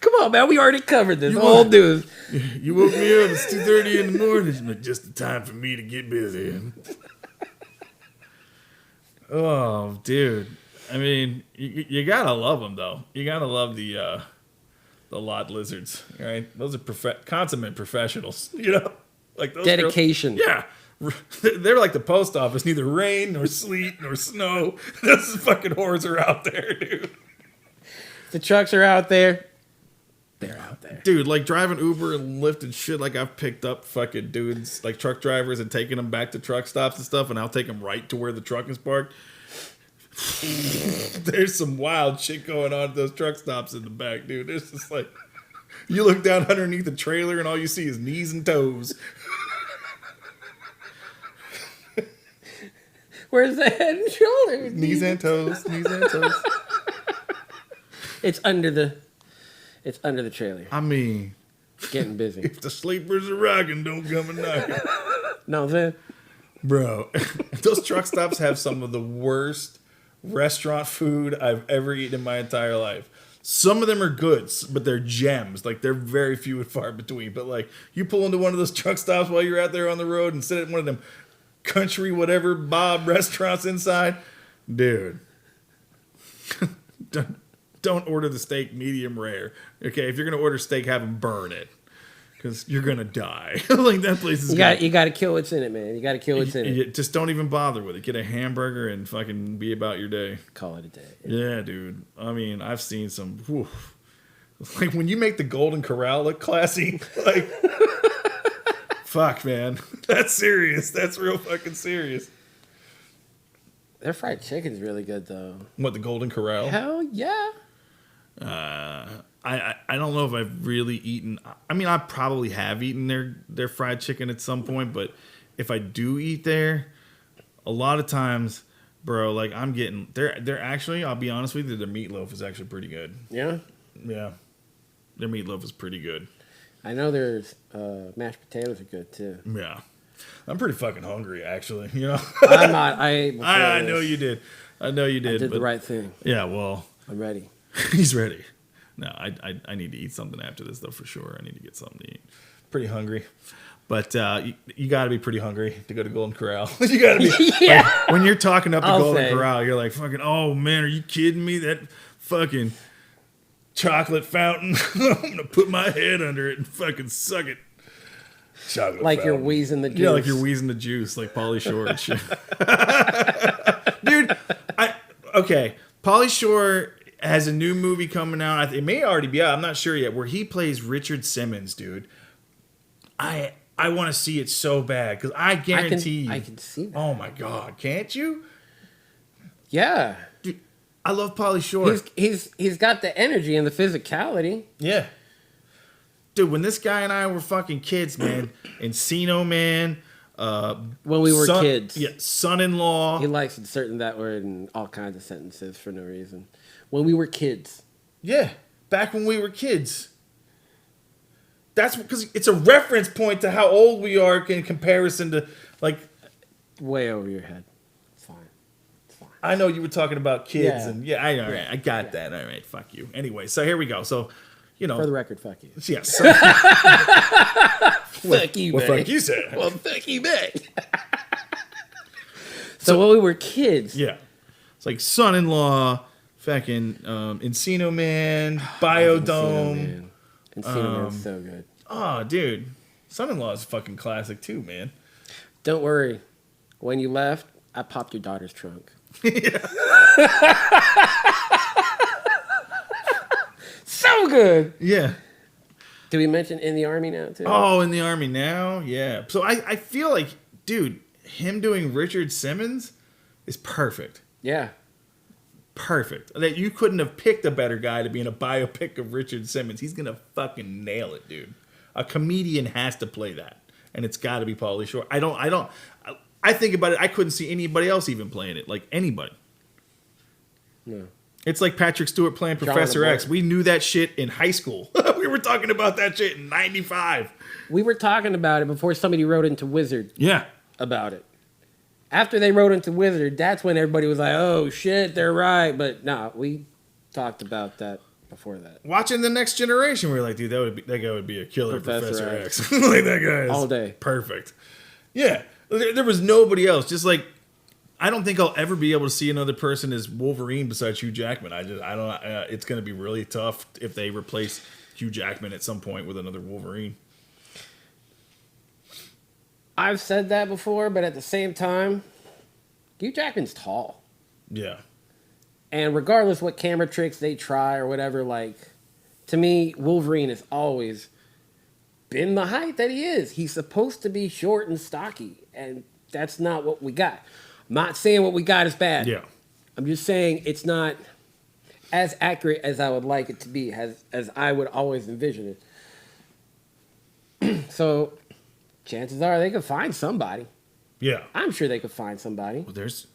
Come on, man. We already covered this. Old news. You woke me up. It's 2:30 in the morning. It's just the time for me to get busy. Oh, dude. I mean, you gotta love them, though. You gotta love the lot lizards, right? Those are consummate professionals, you know? Like those Dedication. girls, yeah. They're like the post office. Neither rain, nor sleet, nor snow. Those fucking whores are out there, dude. The trucks are out there. They're out there. Dude, like driving Uber and Lyft and shit, like I've picked up fucking dudes, like truck drivers, and taking them back to truck stops and stuff, and I'll take them right to where the truck is parked. There's some wild shit going on at those truck stops in the back, dude. It's just like, you look down underneath the trailer and all you see is knees and toes. Where's the head and shoulders? Knees and toes. It's under the trailer. I mean, Getting busy. if the sleepers are rocking, don't come and knock. No, then. Bro, those truck stops have some of the worst restaurant food I've ever eaten in my entire life. Some of them are good, but they're gems. Like, they're very few and far between. But, like, you pull into one of those truck stops while you're out there on the road and sit at one of them country whatever Bob restaurants inside. Dude. Don't order the steak medium rare. Okay, if you're going to order steak, have them burn it. Because you're going to die. Like, that place is You got to kill what's in it, man. You got to kill what's in it. Just don't even bother with it. Get a hamburger and fucking be about your day. Call it a day. Yeah, dude. I mean, I've seen some. Whew. Like when you make the Golden Corral look classy, like, fuck, man. That's serious. That's real fucking serious. Their fried chicken's really good, though. What, the Golden Corral? Hell yeah. I don't know if I've really eaten. I mean, I probably have eaten their fried chicken at some point, but if I do eat there, a lot of times, bro, like I'm getting they're actually, I'll be honest with you, their meatloaf is actually pretty good. Yeah? Yeah. Their meatloaf is pretty good. I know their mashed potatoes are good, too. Yeah. I'm pretty fucking hungry, actually. You know? I'm not. I know you did. I know you did. I did the right thing. Yeah, well. I'm ready. He's ready. No, I need to eat something after this, though, for sure. I need to get something to eat. Pretty hungry. But you got to be pretty hungry to go to Golden Corral. You got to be. Yeah. Like, when you're talking up the Golden say. Corral, you're like, fucking, oh, man, are you kidding me? That fucking chocolate fountain. I'm going to put my head under it and fucking suck it. Chocolate like fountain. you're wheezing the juice. Yeah, like you're wheezing the juice, like Pauly Shore and shit. Dude, okay. Pauly Shore has a new movie coming out. It may already be out. I'm not sure yet. Where he plays Richard Simmons, dude. I want to see it so bad because I guarantee I can see that. Oh my god, can't you? Yeah. Dude, I love Pauly Shore. He's got the energy and the physicality. Yeah. Dude, when this guy and I were fucking kids, man, Encino Man, when we were kids. Yeah, son-in-law. He likes inserting that word in all kinds of sentences for no reason. When we were kids. Yeah, back when we were kids. That's because it's a reference point to how old we are in comparison to, like... Way over your head. It's fine. I know you were talking about kids, Yeah. and I got that. All right, fuck you. Anyway, so here we go. So, you know... For the record, fuck you. Yes. Fuck you, well, man. fuck you, sir. Well, fuck you, man. So when we were kids... Yeah. It's like son-in-law, fucking Encino Man, Biodome. Encino Man's so good. Oh, dude. Son-in-law is a fucking classic too, man. Don't worry. When you left, I popped your daughter's trunk. So good. Yeah. Did we mention in the Army now, too? Oh, in the Army now? Yeah. So I feel like, dude, him doing Richard Simmons is perfect. Yeah. Perfect. That you couldn't have picked a better guy to be in a biopic of Richard Simmons. He's gonna fucking nail it, dude. A comedian has to play that, and it's got to be Pauly Shore. I think about it. I couldn't see anybody else even playing it, like anybody. No. It's like Patrick Stewart playing John Professor LeBlanc. X. We knew that shit in high school. We were talking about that shit in '95. We were talking about it before somebody wrote into Wizard Yeah. about it. After they wrote into Wizard, that's when everybody was like, oh, shit, they're right. But nah, we talked about that before that. Watching The Next Generation, we were like, dude, that guy would be a killer Professor Professor X. Like, that guy is all day. Perfect. Yeah. There was nobody else. Just like, I don't think I'll ever be able to see another person as Wolverine besides Hugh Jackman. I don't. It's going to be really tough if they replace Hugh Jackman at some point with another Wolverine. I've said that before, but at the same time, Hugh Jackman's tall. Yeah. And regardless what camera tricks they try or whatever, like, to me, Wolverine has always been the height that he is. He's supposed to be short and stocky, and that's not what we got. I'm not saying what we got is bad. Yeah. I'm just saying it's not as accurate as I would like it to be, as I would always envision it. So, chances are they could find somebody. Yeah. I'm sure they could find somebody. Well, there's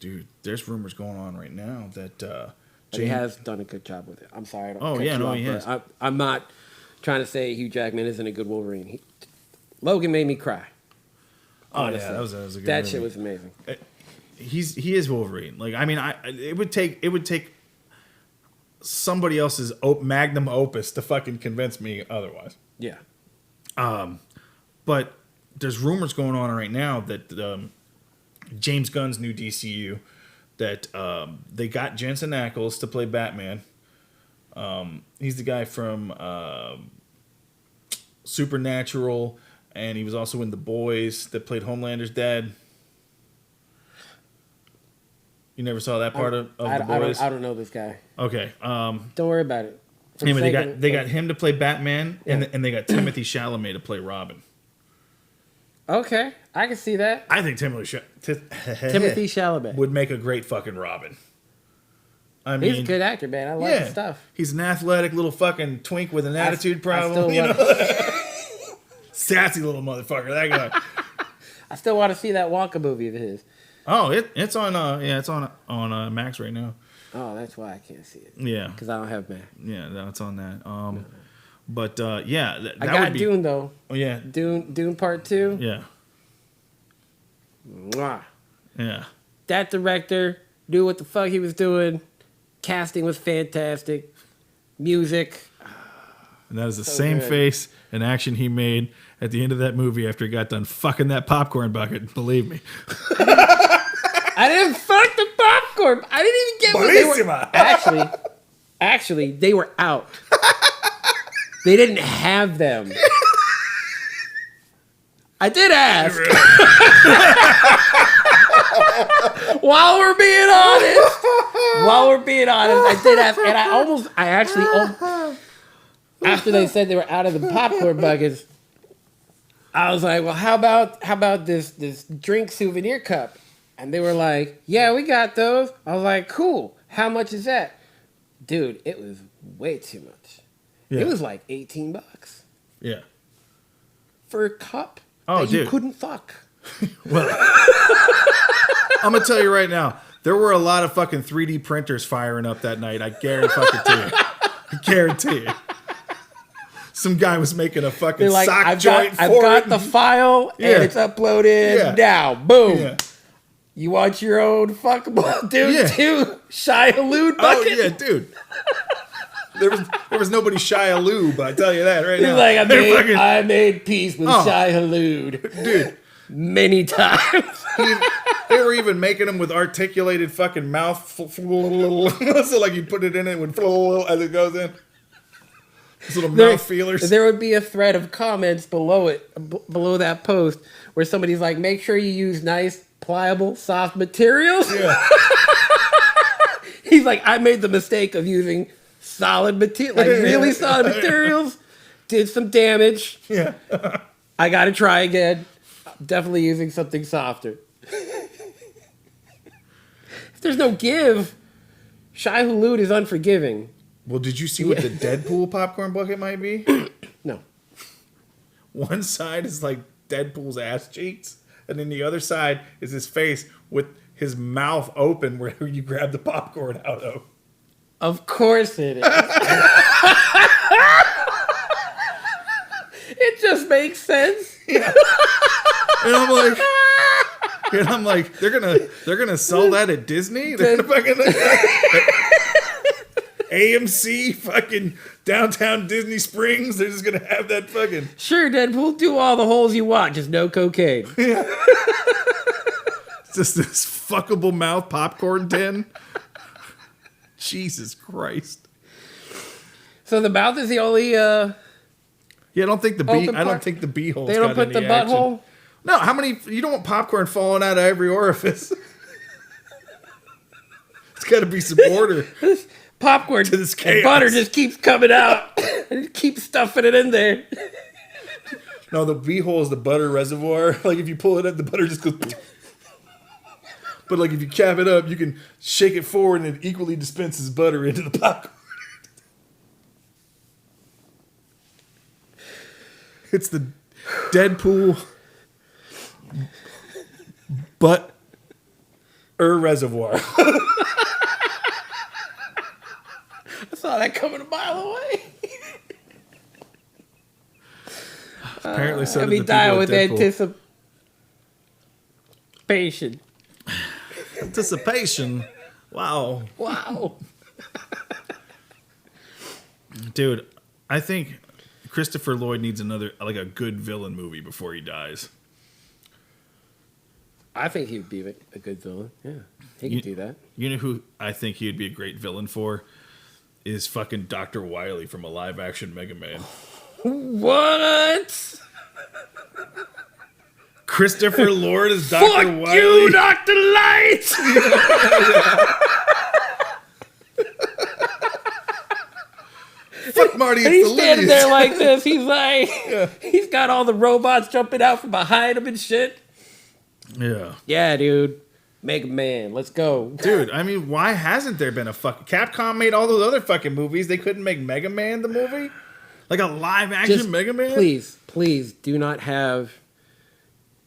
rumors going on right now that But he has done a good job with it. I'm sorry. I don't Oh, cut yeah, you no, off, he but has. I'm not trying to say Hugh Jackman isn't a good Wolverine. Logan made me cry. Oh honestly. yeah, that was a good That movie. shit was amazing. He is Wolverine. Like, I mean, it would take somebody else's magnum opus to fucking convince me otherwise. Yeah. But there's rumors going on right now that James Gunn's new DCU, that they got Jensen Ackles to play Batman. He's the guy from Supernatural, and he was also in The Boys, that played Homelander's dad. You never saw that part of The Boys? I don't know this guy. Okay. Don't worry about it. For the Anyway, sake they of- got him to play Batman, Yeah. and they got Timothée Chalamet to play Robin. Okay, I can see that. I think Timothy Chalamet. would make a great fucking Robin. I He's mean, a good actor, man. I like his stuff. He's an athletic little fucking twink with an attitude I problem. still want- Sassy little motherfucker, that guy. I still want to see that Wonka movie of his. Oh, it's on it's on Max right now. Oh, that's why I can't see it. Yeah, Because I don't have Mac. yeah, that's on that. But yeah, that I got would be, Dune though. Oh yeah, Dune Part 2. yeah, Mwah. yeah. That director knew what the fuck he was doing. Casting was fantastic. Music. And that is the So same good. face and action he made at the end of that movie after he got done fucking that popcorn bucket. Believe me. I didn't fuck the popcorn. I didn't even get what they were. Bellissima. Actually, they were out. They didn't have them. I did ask. While we're being honest, I did ask, and I actually, after they said they were out of the popcorn buckets, I was like, well, how about this drink souvenir cup? And they were like, yeah, we got those. I was like, cool. How much is that? Dude, it was way too much. Yeah. It was like $18 Yeah. for a cup Oh, that you dude. couldn't fuck. Well, I'm gonna tell you right now, there were a lot of fucking 3D printers firing up that night. I guarantee I guarantee you. Some guy was making a fucking They're like, sock I've joint got for the it. file Yeah. and it's uploaded Yeah. now. Boom. Yeah. You want your own fuckable dude Yeah. too? Shia LaBeouf Oh bucket? yeah, dude. There was nobody Shia LaBeouf, I tell you that right He's now. like, They're fucking- I made peace with Oh. Shia LaBeouf dude. many times. They were even making them with articulated fucking mouth. So like you put it in it with as it goes in. These little mouth feelers. There would be a thread of comments below it, below that post, where somebody's like, make sure you use nice pliable, soft materials. Yeah. He's like, I made the mistake of using solid material, like really solid materials. Did some damage. Yeah. I got to try again. Definitely using something softer. If there's no give, Shai Hulud is unforgiving. Well, did you see what the Deadpool popcorn bucket might be? No. One side is like Deadpool's ass cheeks, and then the other side is his face with his mouth open where you grab the popcorn out of. Of course it is. It just makes sense. Yeah. And I'm like, they're gonna sell that at Disney? They're gonna fucking AMC fucking downtown Disney Springs. They're just gonna have that fucking. Sure, Deadpool, do all the holes you want, just no cocaine. Yeah. Just this fuckable mouth popcorn tin. Jesus Christ. So the mouth is the only Yeah, I don't think the Open I don't part? think the beehole. they don't put the butthole? No, how many? You don't want popcorn falling out of every orifice. It's got to be some order. Popcorn To this and chaos. butter just keeps coming out. And keep stuffing it in there. No, the beehole is the butter reservoir. Like if you pull it up, the butter just goes. But like if you cap it up, you can shake it forward and it equally dispenses butter into the popcorn. It's the Deadpool butt reservoir. I saw that coming a mile away. Apparently, so Let did me the die people with at Deadpool. anticipation. Anticipation. Wow. Wow. Dude, I think Christopher Lloyd needs another, like a good villain movie before he dies. I think he would be a good villain. Yeah, he could do that. You know who I think he would be a great villain for? Is fucking Dr. Wily from a live action Mega Man. What? Christopher Lloyd is Dr. Fuck Wily. you, Dr. Light! Fuck Marty. And It's he's the standing Liddies. there like this. He's like, he's got all the robots jumping out from behind him and shit. Yeah. Yeah, dude. Mega Man, let's go. Dude, I mean, why hasn't there been a fucking... Capcom made all those other fucking movies. They couldn't make Mega Man the movie? Like a live action Just Mega Man? please do not have...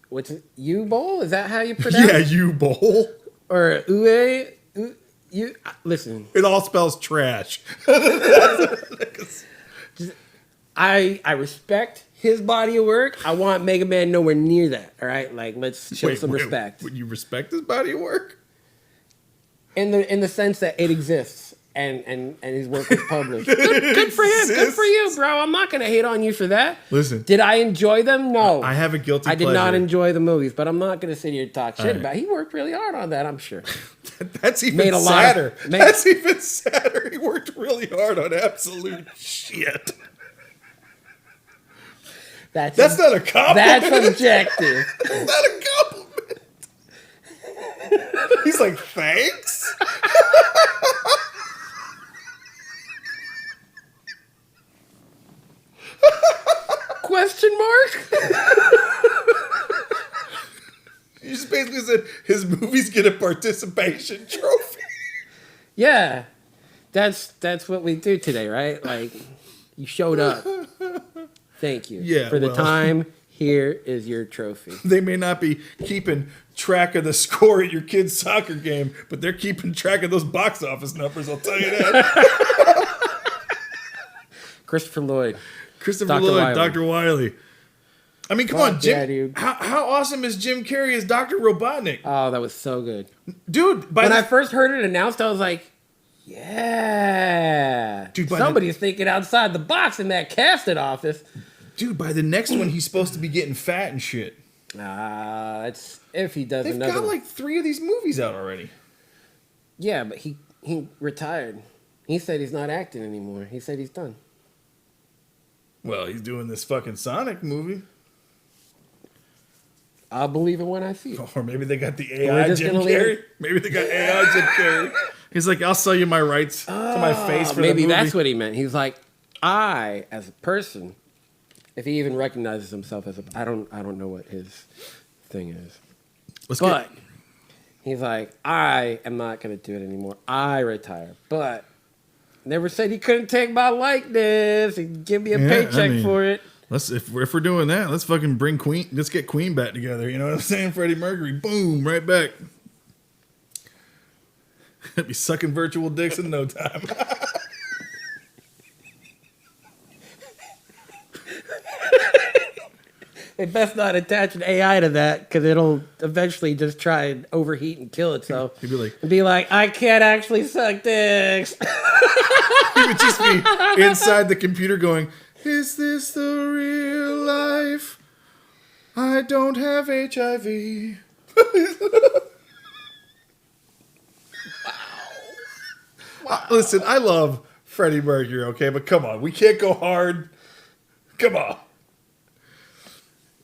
What's it? U-Bowl? Is that how you pronounce Yeah, it? you bowl. Or Ue? You listen. It all spells trash. I respect his body of work. I want Mega Man nowhere near that. All right, like let's show some respect. Would you respect his body of work? In the sense that it exists and his work was published. Good for him. Good for you, bro. I'm not gonna hate on you for that. Listen. Did I enjoy them? No. I have a guilty I did pleasure. not enjoy the movies, but I'm not gonna sit here and talk shit right. about it. He worked really hard on that, I'm sure. That's even Made a lot sadder. of- That's even sadder. He worked really hard on absolute shit. That's not a compliment. That's objective. That's not a compliment. He's like, thanks? Question mark? You just basically said his movies get a participation trophy. Yeah. That's what we do today, right? Like you showed up. Thank you. Yeah, For the well. time, here is your trophy. They may not be keeping track of the score at your kid's soccer game, but they're keeping track of those box office numbers, I'll tell you that. Christopher Lloyd. Christopher Dr. Lloyd, Wily. Dr. Wily. I mean, come Fuck on, Jim. yeah, dude. How awesome is Jim Carrey as Dr. Robotnik? Oh, that was so good. Dude, When I first heard it announced, I was like, yeah. Dude, somebody's thinking outside the box in that casting office. Dude, by the next one, he's supposed to be getting fat and shit. That's if he does They've another got one. like 3 of these movies out already. Yeah, but he retired. He said he's not acting anymore. He said he's done. Well, he's doing this fucking Sonic movie. I'll believe it when I see it. Or maybe they got the We're AI just Jim gonna leave Carrey. it. Maybe they got AI Jim Carrey. He's like, I'll sell you my rights to my face for Maybe the movie. that's what he meant. He's like, I, as a person, if he even recognizes himself as a, I don't know what his thing is. But he's like, I am not going to do it anymore. I retire. But never said he couldn't take my likeness and give me a paycheck for it. If we're doing that, let's fucking bring Queen. Let's get Queen back together. You know what I'm saying? Freddie Mercury, boom, right back. Be sucking virtual dicks in no time. They best not attach an AI to that because it'll eventually just try and overheat and kill itself. He'd be like, I can't actually suck dicks. he would just be inside the computer going, is this the real life? I don't have HIV. Listen, I love Freddie Mercury, okay? But come on, we can't go hard. Come on.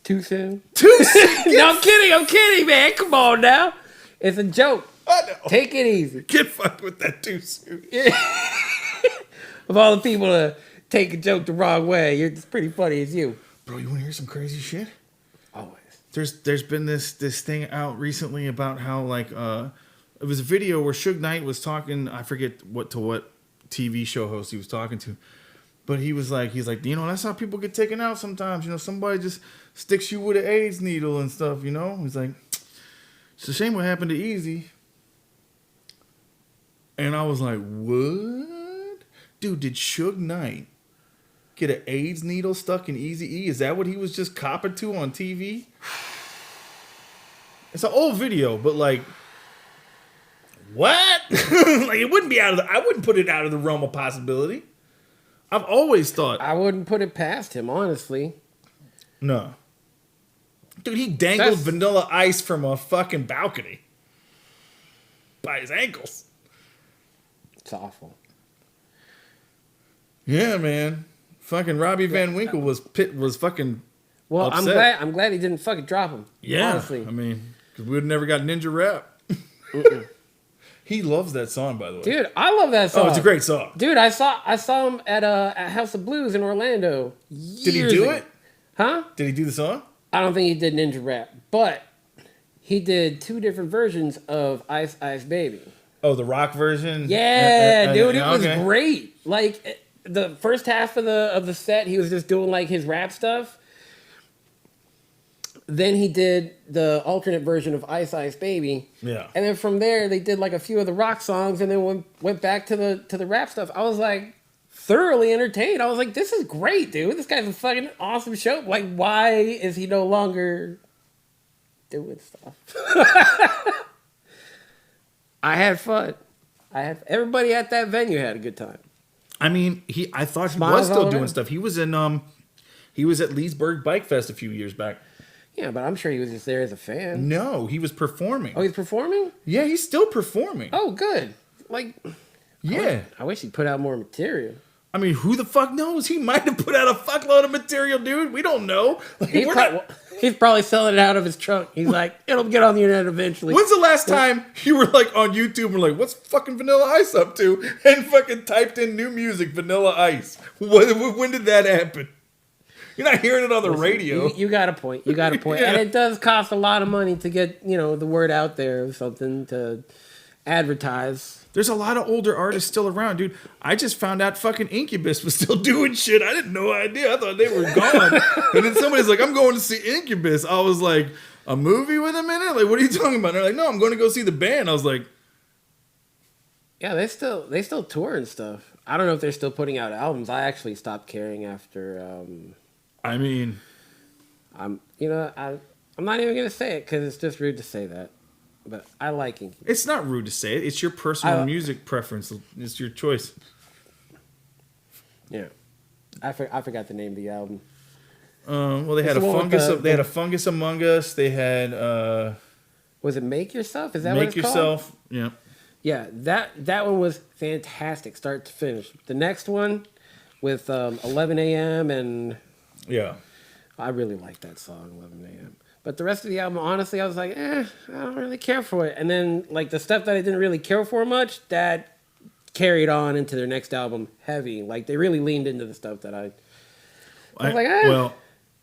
Too soon? Too soon? No, I'm kidding, man. Come on now. It's a joke. I know. Take it easy. Get fucked with that too soon. Of all the people to take a joke the wrong way, you're as pretty funny as you. Bro, you want to hear some crazy shit? Always. There's been this thing out recently about how like it was a video where Suge Knight was talking, I forget what TV show host he was talking to, but he's like, you know, that's how people get taken out sometimes. You know, somebody just sticks you with an AIDS needle and stuff. You know, he's like, it's a shame what happened to Easy. And I was like, what? Dude, did Suge Knight get an AIDS needle stuck in Eazy-E? Is that what he was just copping to on TV? It's an old video, but like, what? Like, it wouldn't be I wouldn't put it out of the realm of possibility. I've always thought. I wouldn't put it past him, honestly. No. Dude, he dangled Vanilla Ice from a fucking balcony. By his ankles. It's awful. Yeah, man. Fucking Robbie Van Winkle was fucking Well, upset. I'm glad he didn't fucking drop him. Yeah. Honestly. I mean, because we would never got Ninja Rap. He loves that song, by the way. Dude, I love that song. Oh, it's a great song. Dude, I saw him at House of Blues in Orlando. Did he do it? Huh? Did he do the song? I don't think he did Ninja Rap, but he did 2 different versions of Ice Ice Baby. Oh, the rock version? Yeah, dude, it was great. Like the first half of the set, he was just doing like his rap stuff. Then he did the alternate version of Ice Ice Baby. Yeah. And then from there, they did like a few of the rock songs, and then went back to the rap stuff. I was like thoroughly entertained. I was like, this is great, dude. This guy's a fucking awesome show. Like, why is he no longer doing stuff? I had fun. Everybody at that venue had a good time. I mean, I thought he Smiles was still all doing around. stuff. He was at Leesburg Bike Fest a few years back. Yeah, but I'm sure he was just there as a fan. No, he was performing. Oh, he's performing? Yeah, he's still performing. Oh, good. Like, Yeah. I wish he'd put out more material. I mean, who the fuck knows? He might have put out a fuckload of material, dude. We don't know. Like, He's probably selling it out of his trunk. He's like, it'll get on the internet eventually. When's the last time you were like on YouTube and were like, what's fucking Vanilla Ice up to? And fucking typed in new music, Vanilla Ice. When did that happen? You're not hearing it on the radio. You got a point. You got a point. Yeah. And it does cost a lot of money to get, the word out there or something to advertise. There's a lot of older artists still around, dude. I just found out fucking Incubus was still doing shit. I didn't no idea. I thought they were gone. And then somebody's like, I'm going to see Incubus. I was like, a movie with them in it? Like, what are you talking about? And they're like, no, I'm going to go see the band. I was like, Yeah, they still tour and stuff. I don't know if they're still putting out albums. I actually stopped caring after. I mean, I'm not even gonna say it because it's just rude to say that. But I like Incubus. it's not rude to say it. It's your personal music preference. It's your choice. Yeah, I forgot the name of the album. Well, they had It's a the one with fungus. the- They had a fungus among us. They had Was it Make Yourself? Is that what make it's yourself. called? Yeah. Yeah, that one was fantastic, start to finish. The next one with 11 a.m. and Yeah. I really like that song, 11 a.m. But the rest of the album, honestly, I was like, I don't really care for it. And then, like, the stuff that I didn't really care for much, that carried on into their next album heavy. Like, they really leaned into the stuff that I was like, well,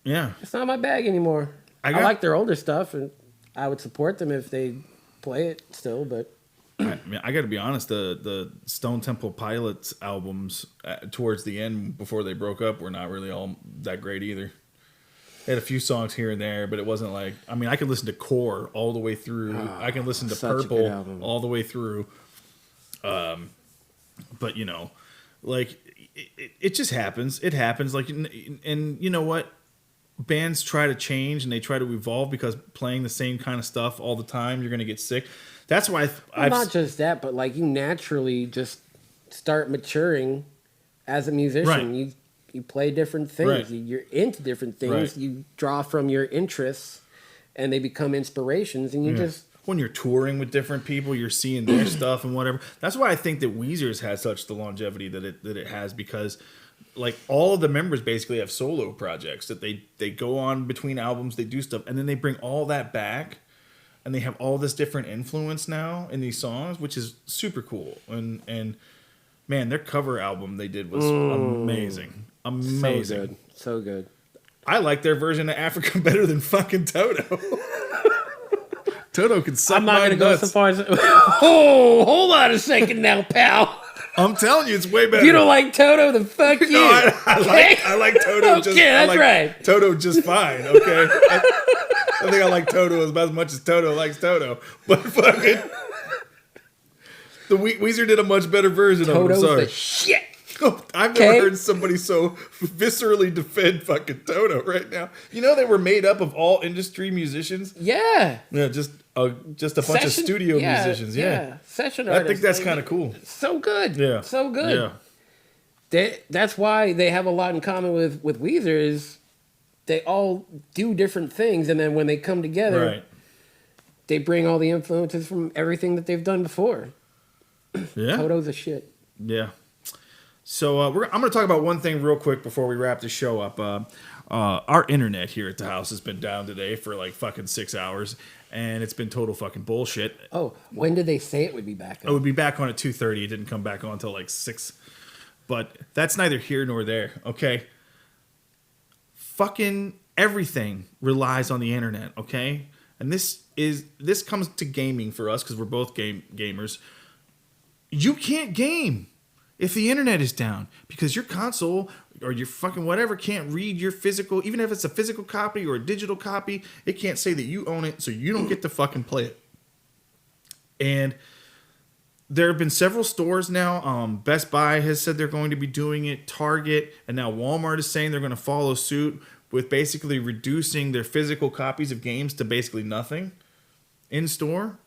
yeah. It's not my bag anymore. I like their older stuff, and I would support them if they play it still, but... I got to be honest, the Stone Temple Pilots albums towards the end, before they broke up, were not really all that great either. They had a few songs here and there, but it wasn't like... I mean, I could listen to Core all the way through. I can listen to Purple all the way through. But, you know, like, it just happens. It happens. Like, and you know what? Bands try to change and they try to evolve, because playing the same kind of stuff all the time, you're going to get sick. That's why not just that, but like, you naturally just start maturing as a musician. Right. You play different things. Right. You're into different things. Right. You draw from your interests, and they become inspirations. And you just... When you're touring with different people, you're seeing their stuff and whatever. That's why I think that Weezer's has such the longevity that it has, because like all of the members basically have solo projects that they go on between albums, they do stuff, and then they bring all that back, and they have all this different influence now in these songs, which is super cool. And man, their cover album they did was amazing. Amazing. So good. I like their version of Africa better than fucking Toto. Toto can suck I'm not my going to go nuts. so far as... Oh, hold on a second now, pal. I'm telling you, it's way better. If you don't like Toto, then fuck you. No, I like Toto. Okay, just, that's right. Toto just fine. Okay, I think I like Toto about as much as Toto likes Toto. But fucking, the Weezer did a much better version Toto's of him. Sorry. the shit. I've never heard somebody so viscerally defend fucking Toto right now. You know they were made up of all industry musicians. Yeah. Yeah, just a bunch of studio musicians. Yeah. Session artists. I think that's kind of cool. So good. Yeah. So good. Yeah. That's why they have a lot in common with Weezer, is they all do different things, and then when they come together, Right. they bring all the influences from everything that they've done before. Yeah. Toto's a shit. Yeah. So I'm going to talk about one thing real quick before we wrap the show up. Our internet here at the house has been down today for like fucking 6 hours, and it's been total fucking bullshit. Oh, when did they say it would be back on? It would be back on at 2:30. It didn't come back on until like 6. But that's neither here nor there, okay? Fucking everything relies on the internet, okay? And this comes to gaming for us, because we're both gamers. You can't game if the internet is down, because your console or your fucking whatever can't read your physical, even if it's a physical copy or a digital copy, it can't say that you own it, so you don't get to fucking play it. And there have been several stores now. Best Buy has said they're going to be doing it. Target, and now Walmart is saying they're going to follow suit with basically reducing their physical copies of games to basically nothing in store.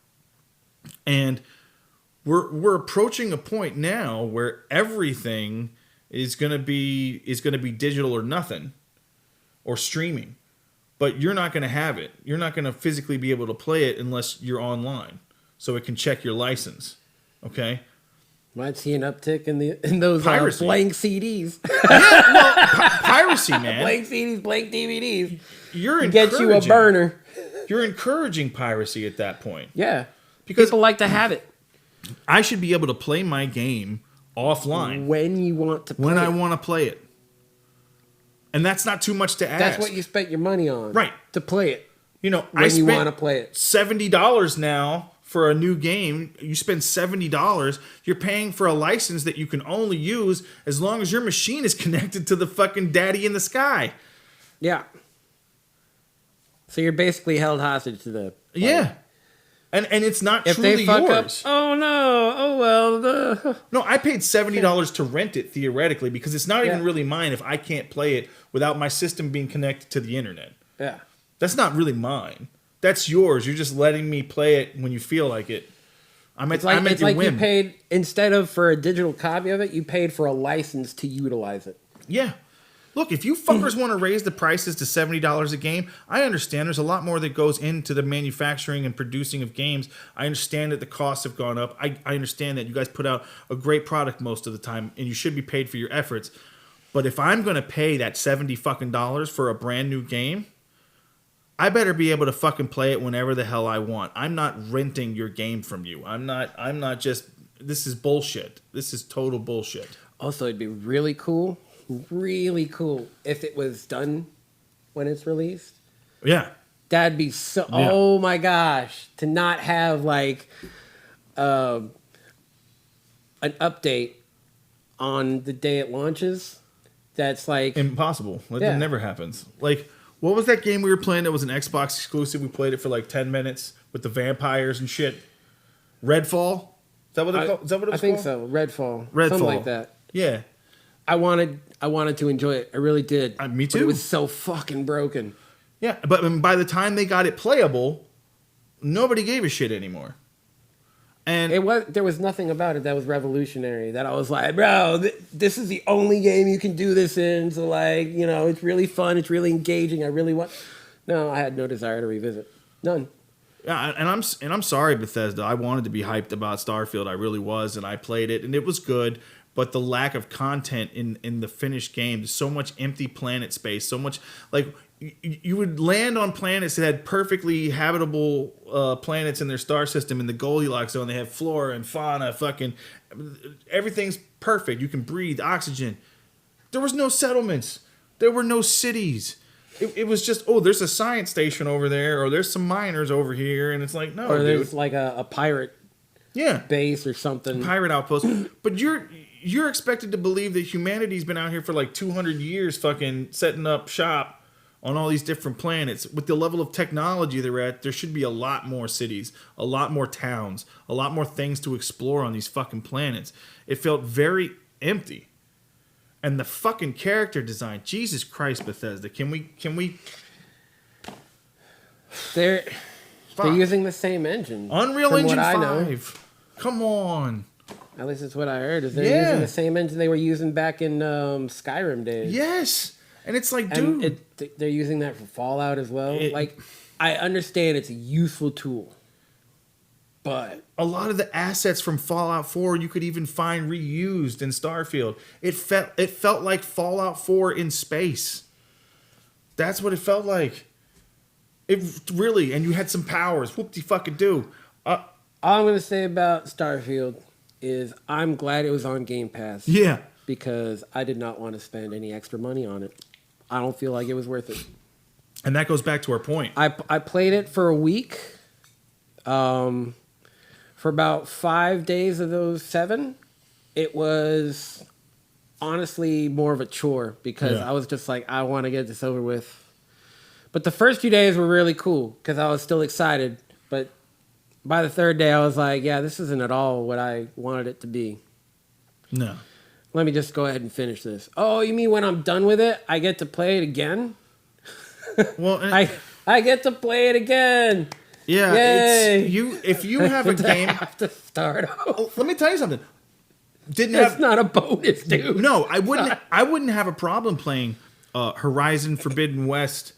And we're approaching a point now where everything is going to be digital or nothing, or streaming. But you're not going to have it. You're not going to physically be able to play it unless you're online, so it can check your license. Okay. Might see an uptick in those Piracy. blank CDs. Yeah, well, piracy, man. Blank CDs, blank DVDs. You're Get you a burner. You're encouraging piracy at that point. Yeah. Because people like to have it. I should be able to play my game offline when you want to play when I want to play it. And that's not too much to ask. That's what you spent your money on. Right. To play it. You know, when you want to play it. $70 now for a new game. You spend $70. You're paying for a license that you can only use as long as your machine is connected to the fucking daddy in the sky. Yeah. So you're basically held hostage to the... Yeah. And it's not if truly they fuck yours. Up, oh no! Oh well. No, I paid $70 to rent it theoretically, because it's not even really mine if I can't play it without my system being connected to the internet. Yeah. That's not really mine. That's yours. You're just letting me play it when you feel like it. It's like you paid, instead of for a digital copy of it, you paid for a license to utilize it. Yeah. Look, if you fuckers want to raise the prices to $70 a game, I understand there's a lot more that goes into the manufacturing and producing of games. I understand that the costs have gone up. I understand that you guys put out a great product most of the time, and you should be paid for your efforts. But if I'm going to pay that $70 fucking dollars for a brand new game, I better be able to fucking play it whenever the hell I want. I'm not renting your game from you. I'm not just, this is bullshit. This is total bullshit. Also, it'd be really cool if it was done when it's released. Yeah. That'd be so, Yeah. oh my gosh, to not have like an update on the day it launches. That's like Impossible. That never happens. Like, what was that game we were playing that was an Xbox exclusive? We played it for like 10 minutes with the vampires and shit. Redfall? Is that what it was called? I think so. Redfall. Redfall. Something like that. Yeah. I wanted to enjoy it. I really did. Me too. But it was so fucking broken. Yeah, but by the time they got it playable, nobody gave a shit anymore. And There was nothing about it that was revolutionary. That I was like, bro, this is the only game you can do this in. So like, you know, it's really fun. It's really engaging. I really want. No, I had no desire to revisit. None. yeah, and I'm sorry, Bethesda. I wanted to be hyped about Starfield. I really was, and I played it, and it was good. But the lack of content in the finished game, there's so much empty planet space, so much like. You would land on planets that had perfectly habitable planets in their star system in the Goldilocks zone. They have flora and fauna, fucking everything's perfect. You can breathe, oxygen. There was no settlements. There were no cities. It was just, oh, there's a science station over there, or there's some miners over here, and it's like, no, Or there's dude. like a pirate base or something. Pirate outpost. But you're expected to believe that humanity's been out here for like 200 years, fucking setting up shop on all these different planets. With the level of technology they're at, there should be a lot more cities, a lot more towns, a lot more things to explore on these fucking planets. It felt very empty. And the fucking character design, Jesus Christ, Bethesda, can we They're Fuck. using the same engine. Unreal from Engine what I 5. know. Come on. At least that's what I heard. Is they're Yeah. using the same engine they were using back in Skyrim days. Yes. And it's like, And dude. they're using that for Fallout as well. Like, I understand it's a useful tool, but A lot of the assets from Fallout 4 you could even find reused in Starfield. It felt like Fallout 4 in space. That's what it felt like. It really, and you had some powers. Whoop-de-fucking-do. all I'm gonna say about Starfield is I'm glad it was on Game Pass. Yeah. Because I did not want to spend any extra money on it. I don't feel like it was worth it. And that goes back to our point. I played it for a week. For about 5 days of those 7, it was honestly more of a chore because I was just like, I want to get this over with. But the first few days were really cool because I was still excited. But by the third day, I was like, yeah, this isn't at all what I wanted it to be. No. Let me just go ahead and finish this. Oh, you mean when I'm done with it, I get to play it again? Well, I get to play it again. yeah, Yay. if you have a game, I have to start over. let me tell you something. That's not a bonus, dude. No, I wouldn't have a problem playing Horizon Forbidden West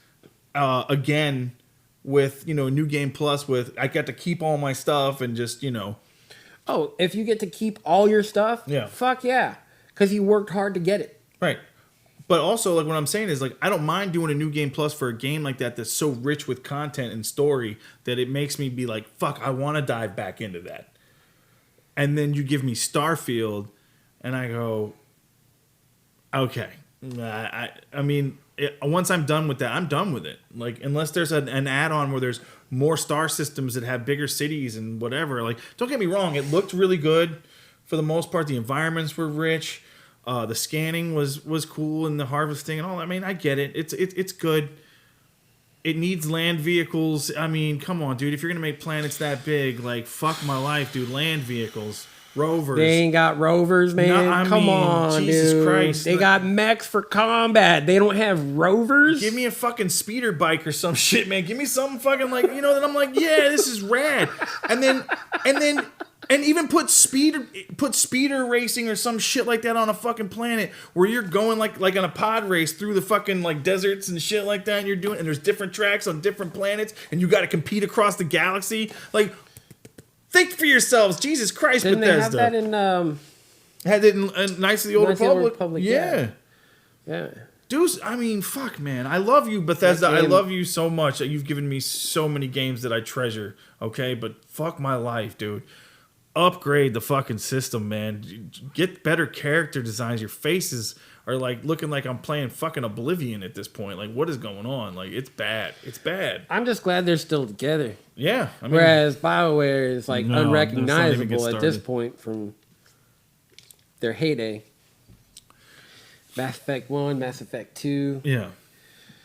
again with, New Game Plus with I got to keep all my stuff and just, Oh, if you get to keep all your stuff, Yeah. fuck yeah. Because you worked hard to get it. Right. But also, like, what I'm saying is, like, I don't mind doing a New Game Plus for a game like that that's so rich with content and story that it makes me be like, fuck, I want to dive back into that. And then you give me Starfield, and I go, okay. I mean, once I'm done with that, I'm done with it. Like, unless there's an add-on where there's more star systems that have bigger cities and whatever. Like, don't get me wrong, it looked really good for the most part. The environments were rich. The scanning was cool and the harvesting and all that. I mean, I get it. It's good. It needs land vehicles. I mean, come on, dude. If you're gonna make planets that big, like, fuck my life, dude. Land vehicles, rovers. They ain't got rovers, man. No, I Come mean, on, Jesus dude. Christ. They got mechs for combat. They don't have rovers. Give me a fucking speeder bike or some shit, man. Give me something fucking like, that I'm like, yeah, this is rad. And even put speeder racing or some shit like that on a fucking planet where you're going like on a pod race through the fucking like deserts and shit like that, and there's different tracks on different planets and you got to compete across the galaxy. Like, think for yourselves, Jesus Christ, Didn't Bethesda. they have that in Had it in Knights of the Old Knights of the Old Republic? Republic, Yeah. yeah. Deuce, I mean, fuck, man. I love you, Bethesda. I love you so much. You've given me so many games that I treasure, okay? But fuck my life, dude. Upgrade the fucking system, man. Get better character designs. Your faces are like looking like I'm playing fucking Oblivion at this point. Like, what is going on? Like, it's bad. It's bad. I'm just glad they're still together. Yeah. I mean, whereas BioWare is like unrecognizable at this point from their heyday. Mass Effect 1, Mass Effect 2. Yeah.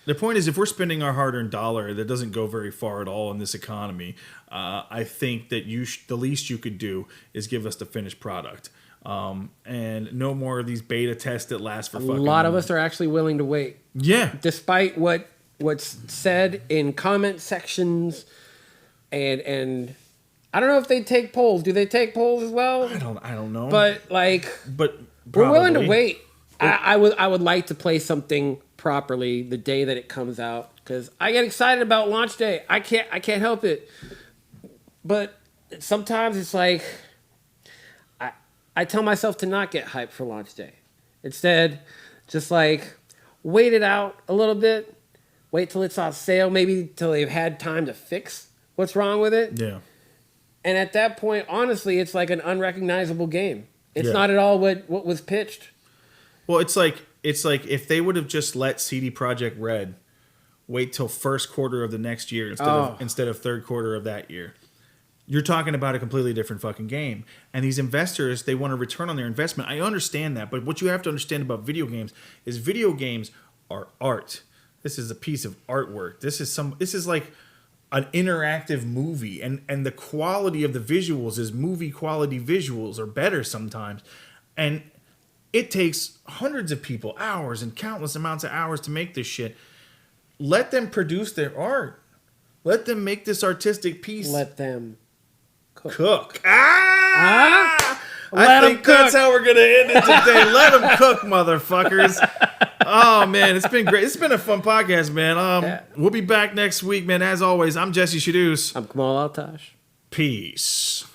The point is, if we're spending our hard-earned dollar that doesn't go very far at all in this economy, I think that the least you could do is give us the finished product. And no more of these beta tests that last for fucking... A lot of us are actually willing to wait. Yeah. Despite what's said in comment sections and I don't know if they take polls. Do they take polls as well? I don't know. But we're willing to wait. I would like to play something properly the day that it comes out because I get excited about launch day. I can't help it. But sometimes it's like I tell myself to not get hyped for launch day. Instead, just like wait it out a little bit. Wait till it's on sale, maybe till they've had time to fix what's wrong with it. Yeah. And at that point, honestly, it's like an unrecognizable game. It's not at all what was pitched. Well, it's like if they would have just let CD Projekt Red wait till first quarter of the next year instead of third quarter of that year. You're talking about a completely different fucking game. And these investors, they want a return on their investment. I understand that, but what you have to understand about video games is video games are art. This is a piece of artwork. This is like an interactive movie, and the quality of the visuals is movie quality visuals or better sometimes. And it takes hundreds of people, hours and countless amounts of hours to make this shit. Let them produce their art. Let them make this artistic piece. Let them cook. I think that's how we're going to end it today. Let them cook, motherfuckers. Oh, man, it's been great. It's been a fun podcast, man. We'll be back next week, man. As always, I'm Jesse Shadoos. I'm Kamal Altash. Peace.